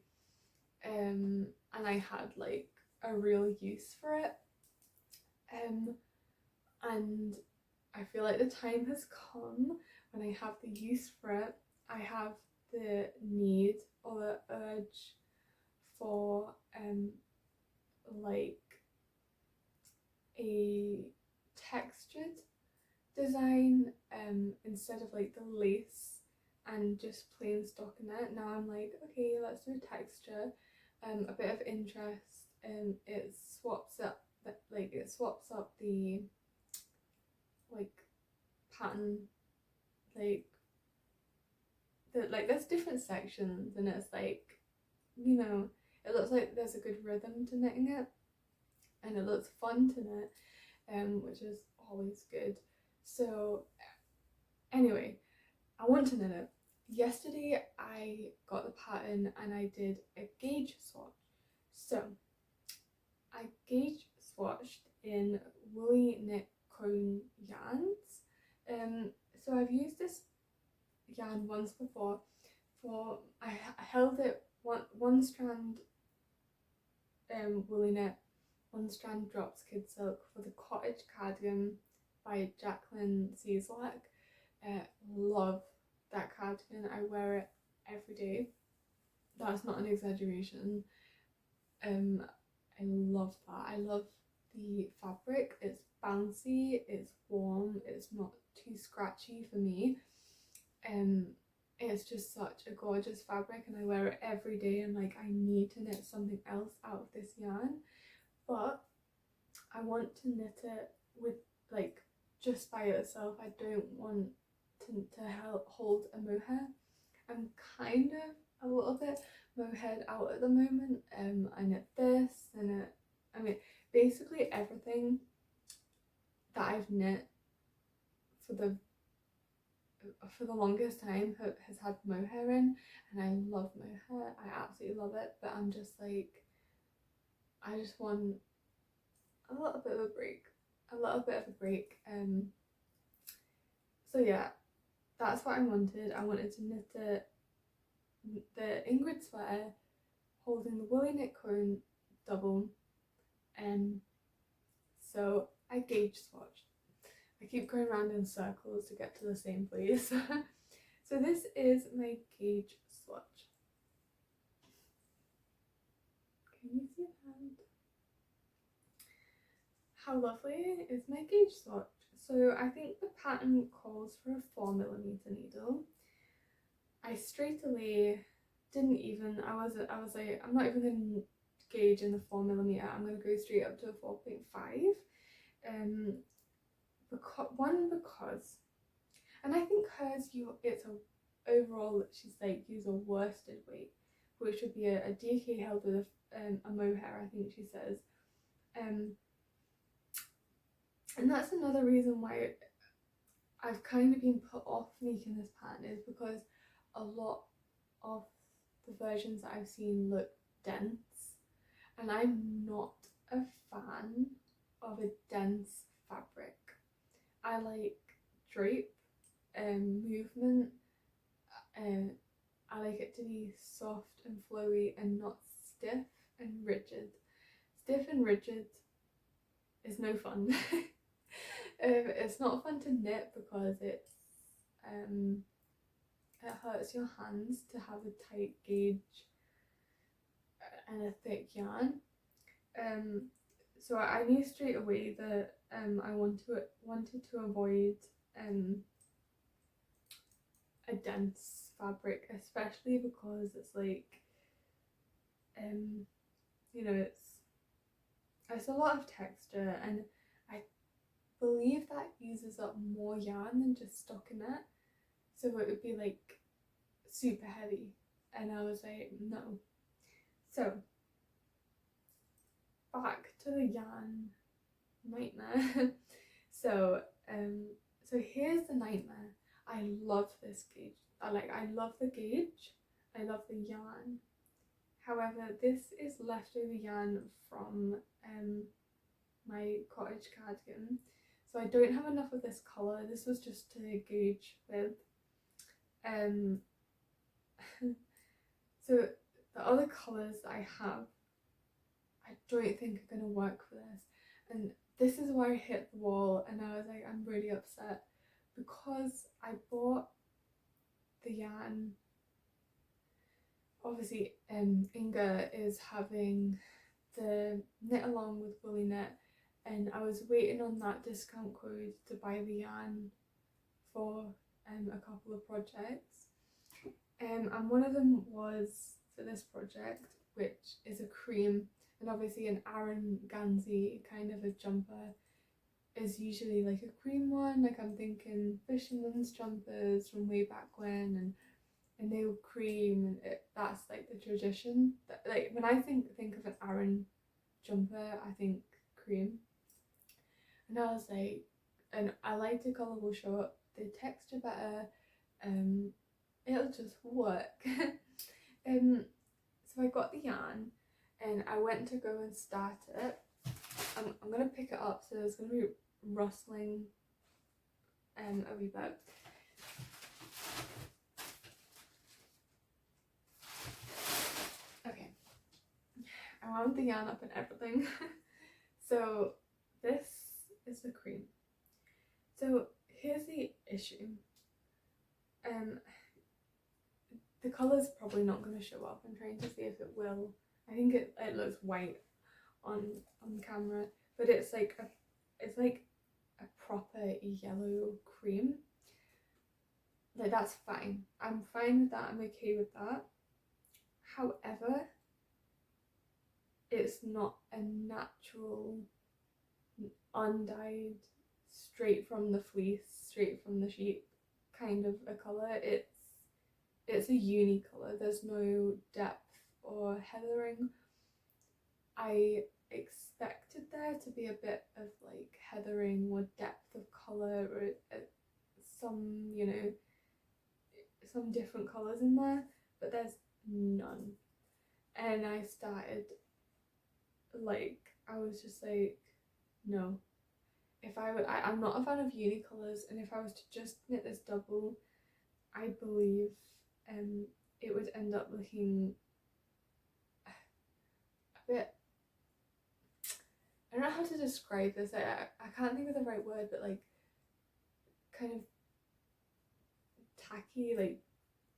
and I had like a real use for it, and I feel like the time has come when I have the use for it. I have the need or the urge for like a textured design, instead of like the lace and just plain stockinette. Now I'm like, okay, let's do texture, a bit of interest, and it swaps up the like pattern, like there's different sections, and it's like, you know, it looks like there's a good rhythm to knitting it, and it looks fun to knit, which is always good. So anyway, I want to knit it. Yesterday I got the pattern and I did a gauge swatch. So I gauge swatched in woolly knit cone yarns. So I've used this yarn once before. I held it one strand woolly knit, one strand drops kid silk for the cottage cardigan by Jacqueline Cieslak. Love that cardigan. I wear it every day. That's not an exaggeration. I love that. I love the fabric. It's bouncy, it's warm, it's not too scratchy for me. It's just such a gorgeous fabric, and I wear it every day. And like, I need to knit something else out of this yarn, but I want to knit it with like just by itself. I don't want to hold a mohair. I'm kind of a little bit mohair out at the moment. I knit this, and I mean basically everything that I've knit for the longest time has had mohair in, and I love mohair. I absolutely love it, but I'm just like, I just want a little bit of a break, so yeah, that's what I wanted. I wanted to knit the Ingrid sweater holding the woolly knit cone double, so I gauge swatched. I keep going around in circles to get to the same place. So this is my gauge swatch. Can you see that? How lovely is my gauge swatch? So I think the pattern calls for a 4mm needle. I straight away didn't even, I was like, I'm not even going to gauge in the 4mm, I'm going to go straight up to a 4.5. Because, and I think hers, it's a overall, she's like, use a worsted weight, which would be a DK held with a mohair, I think she says. And that's another reason why I've kind of been put off making this pattern, is because a lot of the versions that I've seen look dense, and I'm not a fan of a dense fabric. I like drape and movement. I like it to be soft and flowy and not stiff and rigid. Stiff and rigid is no fun. It's not fun to knit because it hurts your hands to have a tight gauge and a thick yarn. So I knew straight away that I wanted to avoid a dense fabric, especially because it's like you know, it's a lot of texture, and I believe that uses up more yarn than just stockinette, so it would be like super heavy, and I was like, no. So back to the yarn nightmare. So here's the nightmare. I love this gauge. I love the gauge. I love the yarn. However, this is leftover yarn from my cottage cardigan, so I don't have enough of this colour. This was just to gauge with. So the other colours that I have, I don't think are going to work for this, and this is where I hit the wall, and I was like, I'm really upset, because I bought the yarn. Obviously Inga is having the knit along with woolly knit, and I was waiting on that discount code to buy the yarn for a couple of projects, and one of them was for this project, which is a cream, and obviously an Aran Ganzi kind of a jumper is usually like a cream one. Like, I'm thinking fisherman's jumpers from way back when, and they were cream, and that's like the tradition. Like, when I think of an Aran jumper, I think cream. And I was like, and I like the colour will show up, the texture better, it'll just work. So I got the yarn, and I went to go and start it. I'm gonna pick it up, so there's gonna be rustling a wee bit. Okay, I wound the yarn up and everything. So this is the cream. So here's the issue. The colour's probably not going to show up. I'm trying to see if it will. I think it looks white on camera, but it's like a proper yellow cream. Like, that's fine. I'm fine with that. I'm okay with that. However, it's not a natural, undyed, straight from the fleece, straight from the sheep kind of a colour. It's a uni colour. There's no depth or heathering. I expected there to be a bit of like heathering or depth of colour, or some, you know, some different colours in there, but there's none. And I started, like, I was just like, no. If I'm not a fan of uni colours, and if I was to just knit this double, I believe it would end up looking a bit, I don't know how to describe this, I can't think of the right word, but like kind of tacky, like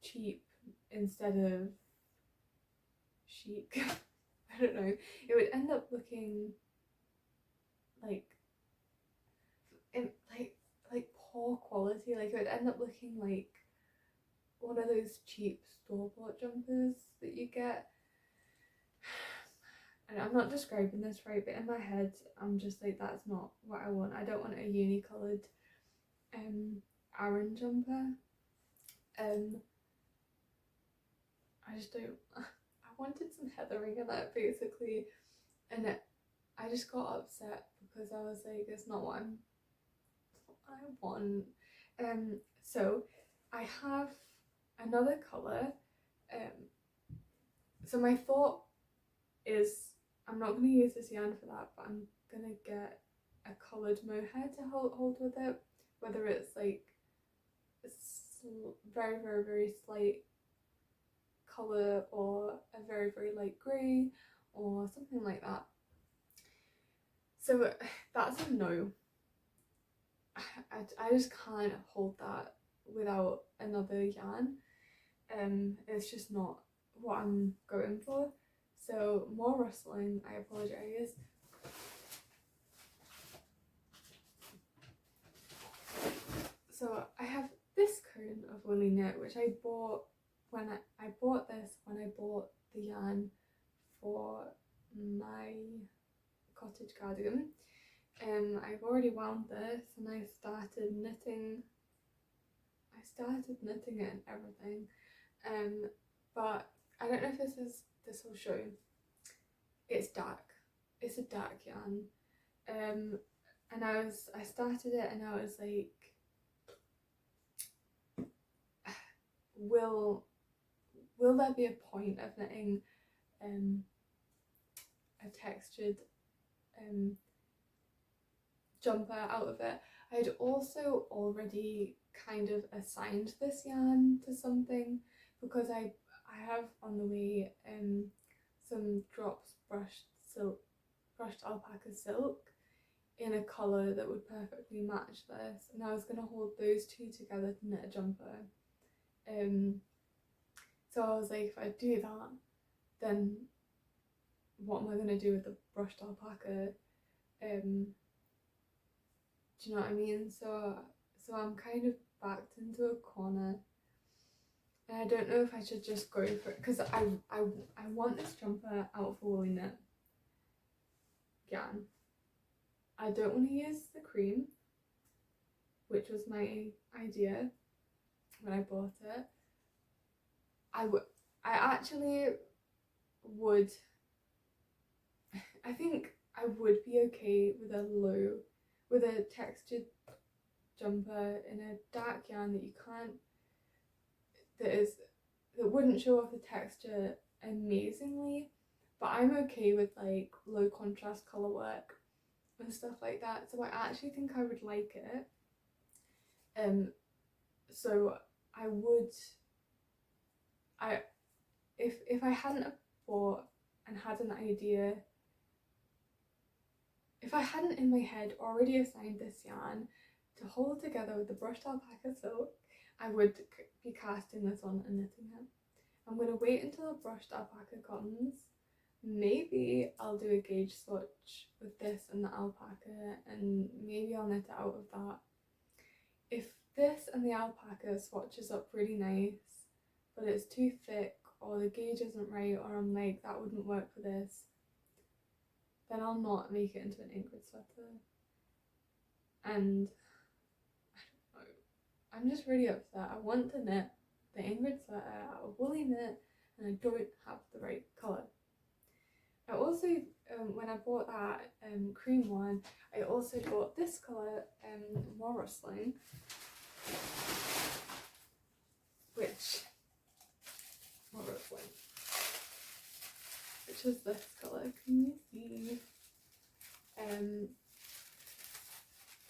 cheap instead of chic. I don't know, it would end up looking like like poor quality, like it would end up looking like one of those cheap store-bought jumpers that you get. And I'm not describing this right, but in my head I'm just like, that's not what I want. I don't want a uni coloured Aran jumper. I just don't, I wanted some heathering in it basically, and I just got upset because I was like, it's not what I want. So I have another colour. So my thought is, I'm not going to use this yarn for that, but I'm going to get a coloured mohair to hold with it, whether it's like a very, very, very slight colour or a very, very light grey or something like that. So that's a no. I just can't hold that without another yarn. It's just not what I'm going for. So more rustling, I apologise. So I have this cone of woolly knit, which I bought when I bought this when I bought the yarn for my cottage cardigan. I've already wound this and I started knitting it and everything, but I don't know if this will show. It's dark. It's a dark yarn, and I started it and I was like, will there be a point of knitting a textured jumper out of it? I'd also already kind of assigned this yarn to something, because I have on the way some drops brushed alpaca silk in a colour that would perfectly match this, and I was going to hold those two together to knit a jumper. So I was like, if I do that, then what am I going to do with the brushed alpaca? Do you know what I mean? So I'm kind of backed into a corner, and I don't know if I should just go for it, because I want this jumper out of woolly knit yarn. I don't want to use the cream, which was my idea when I bought it. I think I would be okay with a textured jumper in a dark yarn that wouldn't show off the texture amazingly, but I'm okay with like low contrast colour work and stuff like that, so I actually think I would like it. So if I hadn't bought and had an idea, if I hadn't in my head already assigned this yarn to hold together with the brushed alpaca silk, I would be casting this on and knitting it. I'm going to wait until the brushed alpaca comes. Maybe I'll do a gauge swatch with this and the alpaca, and maybe I'll knit it out of that. If this and the alpaca swatches up really nice, but it's too thick, or the gauge isn't right, or I'm like, that wouldn't work for this, then I'll not make it into an Ingrid sweater. And I don't know, I'm just really upset. I want to knit the Ingrid sweater out of woolly knit, and I don't have the right colour. I also, when I bought that cream one, I also bought this colour, More Rustling, which is this colour. Can you see?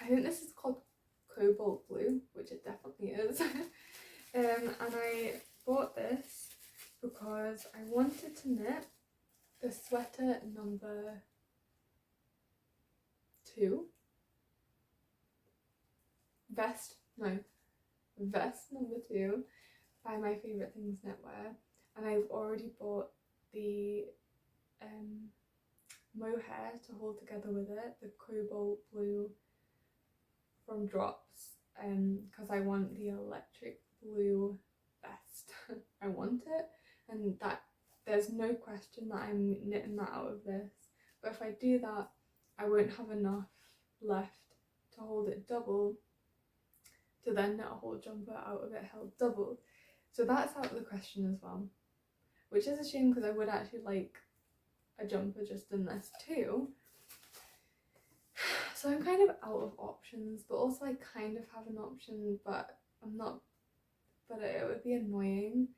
I think this is called cobalt blue, which it definitely is. And I bought this because I wanted to knit the sweater number 2. Vest number 2 by My Favourite Things Knitwear, and I've already bought the mohair to hold together with it, the cobalt blue from Drops, because I want the electric blue vest. I want it, and that there's no question that I'm knitting that out of this, but if I do that I won't have enough left to hold it double to then knit a whole jumper out of it held double, so that's out of the question as well, which is a shame because I would actually like a jumper just in this too. So I'm kind of out of options, but also I kind of have an option, but I'm not, but it would be annoying.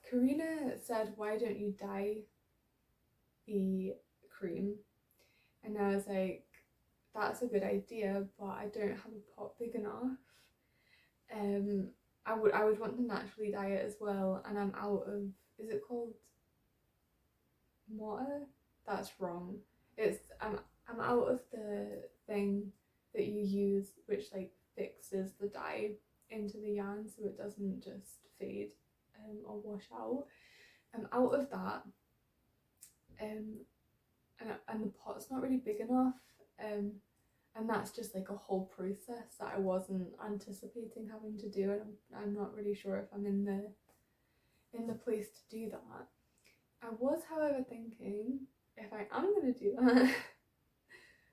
Karina said, why don't you dye the cream? And I was like, that's a good idea, but I don't have a pot big enough. I would want to naturally dye it as well, and I'm out of, is it called water? That's wrong. It's I'm out of the thing that you use which like fixes the dye into the yarn so it doesn't just fade or wash out. I'm out of that, and the pot's not really big enough, and that's just like a whole process that I wasn't anticipating having to do, and I'm not really sure if I'm in the place to do that. I was, however, thinking if I am going to do that,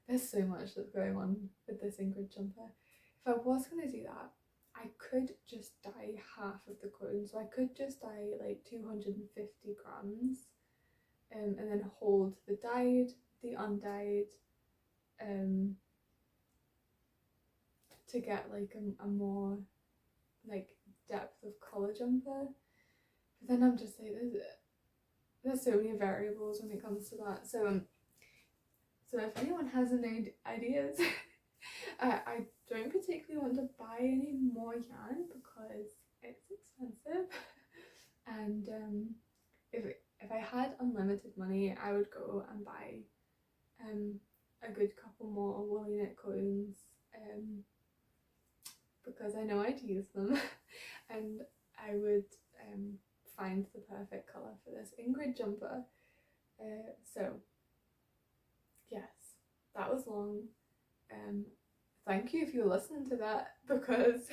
there's so much that's going on with this Ingrid jumper. If I was going to do that, I could just dye half of the cone, so I could just dye like 250 grams, and then hold the dyed, the undyed, to get like a more like depth of colour jumper. But then I'm just like, there's so many variables when it comes to that. So if anyone has any ideas, I don't particularly want to buy any more yarn because it's expensive, and if I had unlimited money, I would go and buy a good couple more woolly knit cones, because I know I'd use them, and I would find the perfect colour for this Ingrid jumper. So yes, that was long. Thank you if you're listening to that, because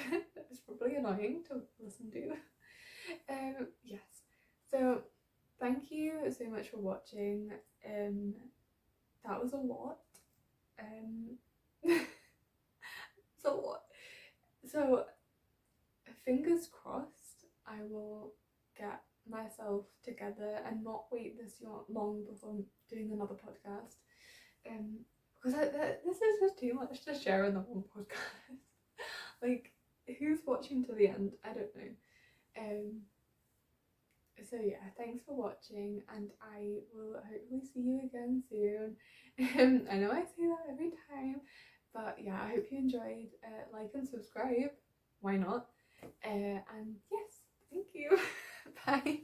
it's probably annoying to listen to. Yes, so thank you so much for watching. That was a lot. It's a lot. So fingers crossed I will get myself together and not wait this long before doing another podcast, because this is just too much to share in the one podcast. Like, who's watching to the end? I don't know. So yeah, thanks for watching, and I will hopefully see you again soon. I know I say that every time, but yeah, I hope you enjoyed. Like and subscribe, why not? And yes, thank you. Bye.